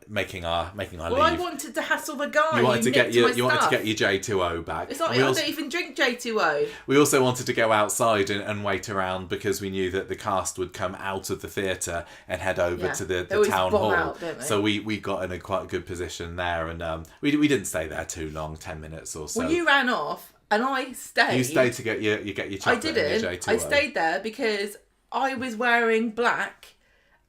making our leave. Well, I wanted to hassle the guy. You wanted to get your J2O back. It's not. I don't even drink J2O. We also wanted to go outside and wait around because we knew that the cast would come out of the theatre and head over to the town hall. Out, don't they? So we got in a quite good position there, and we didn't stay there too long, 10 minutes or so. Well, you ran off, and I stayed. You stayed to get your chocolate. I didn't. And your J2O. I stayed there because I was wearing black.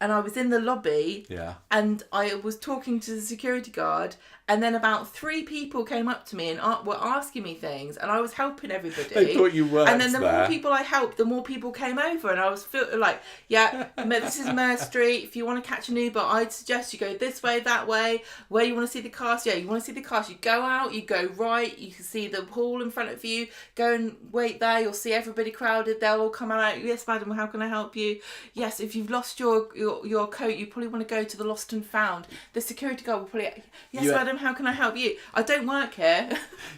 And I was in the lobby, and I was talking to the security guard, and then about 3 people came up to me and were asking me things, and I was helping everybody. They thought you worked And then the more people I helped, the more people came over, and I was like, this is Mer Street. If you want to catch an Uber, I'd suggest you go this way, that way. Where you want to see the cast? Yeah, you want to see the cast. You go out, you go right, you can see the hall in front of you. Go and wait there. You'll see everybody crowded. They'll all come out. Yes, madam, how can I help you? Yes, if you've lost your coat, you probably want to go to the Lost and Found. The security guard will probably, yes, madam, how can I help you? I don't work here.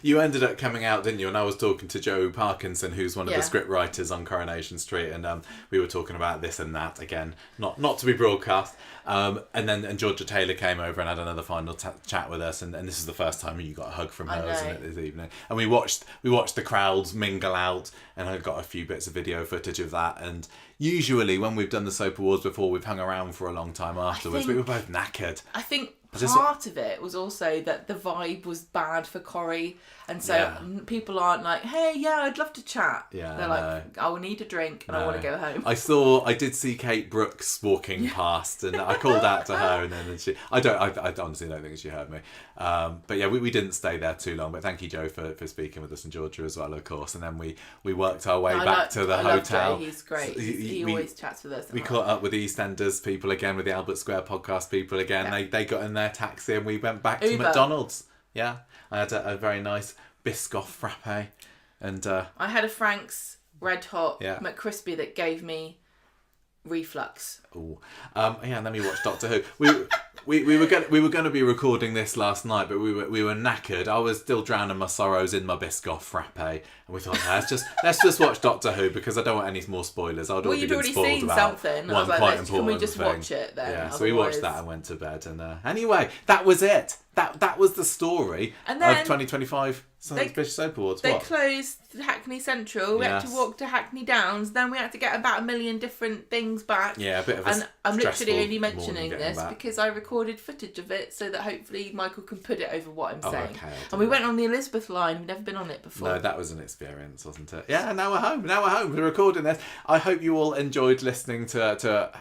You ended up coming out, didn't you? And I was talking to Joe Parkinson, who's one of the script writers on Coronation Street, and we were talking about this and that again, not to be broadcast. And Georgia Taylor came over and had another final chat with us, and this is the first time you got a hug from her, isn't it, this evening? And we watched the crowds mingle out, and I got a few bits of video footage of that. And usually when we've done the Soap Awards before, we've hung around for a long time afterwards. We were both knackered. I think part of it was also that the vibe was bad for Corrie, and so people aren't like, hey, I'd love to chat. They're like, I will need a drink and I want to go home. I did see Kate Brooks walking past, and I called out to her, and then I honestly don't think she heard me. But yeah, we didn't stay there too long. But thank you, Joe, for speaking with us, and Georgia as well, of course. And then we worked our way back to the hotel. He's great. He always chats with us. We caught up with the EastEnders people again, with the Albert Square podcast people again. Yeah. They got in their taxi and we went back to McDonald's. Yeah, I had a very nice Biscoff frappe, and I had a Frank's Red Hot McCrispy that gave me reflux. Oh, and then we watched Doctor Who. We were going to be recording this last night, but we were knackered. I was still drowning my sorrows in my Biscoff frappe, and we thought, let's just watch Doctor Who, because I don't want any more spoilers. I'd already been spoiled seen about something. One quite important can we just thing. Watch it then? Yeah, so we watched that and went to bed. And anyway, that was it. That was the story of 2025 British Soap Awards. They closed Hackney Central. We had to walk to Hackney Downs. Then we had to get about 1 million different things back. Yeah, a bit of a And I'm literally only mentioning this because I recorded footage of it so that hopefully Michael can put it over what I'm saying. Okay, and we went on the Elizabeth line. We've never been on it before. No, that was an experience, wasn't it? Yeah, now we're home. We're recording this. I hope you all enjoyed listening to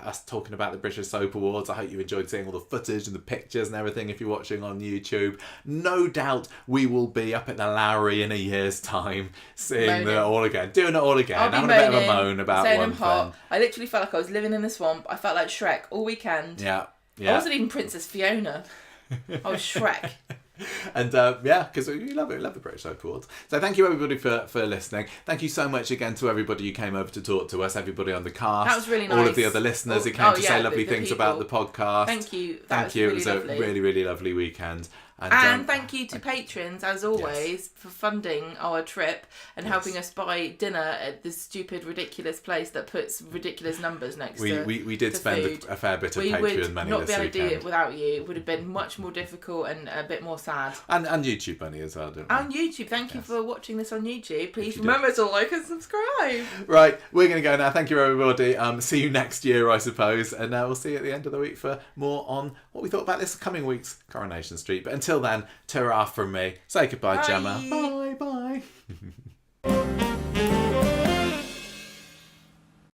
us talking about the British Soap Awards. I hope you enjoyed seeing all the footage and the pictures and everything if you're watching on YouTube. No doubt we will be up at the Lowry in a year's time, seeing it all again, doing it all again, having a bit of a moan about one thing. I literally felt like I was living in the swamp. I felt like Shrek all weekend. Yeah. I wasn't even Princess Fiona. I was Shrek. And because we love it. We love the British Soap Awards. So thank you everybody for listening. Thank you so much again to everybody who came over to talk to us, everybody on the cast. That was really nice. All of the other listeners who came to say lovely things people. About the podcast. Thank you. It was a really, really lovely weekend. And thank you to patrons, as always, for funding our trip and helping us buy dinner at this stupid, ridiculous place that puts ridiculous numbers next to We did spend a fair bit of Patreon money this weekend. We would not be able to do it without you. It would have been much more difficult and a bit more sad. And YouTube money as well, didn't we? And YouTube. Thank you for watching this on YouTube. Please remember to like and subscribe. Right, we're going to go now. Thank you, everybody. See you next year, I suppose. And we'll see you at the end of the week for more on what we thought about this coming week's Coronation Street. But until then, ta-ra from me. Say goodbye, Gemma. Bye, bye.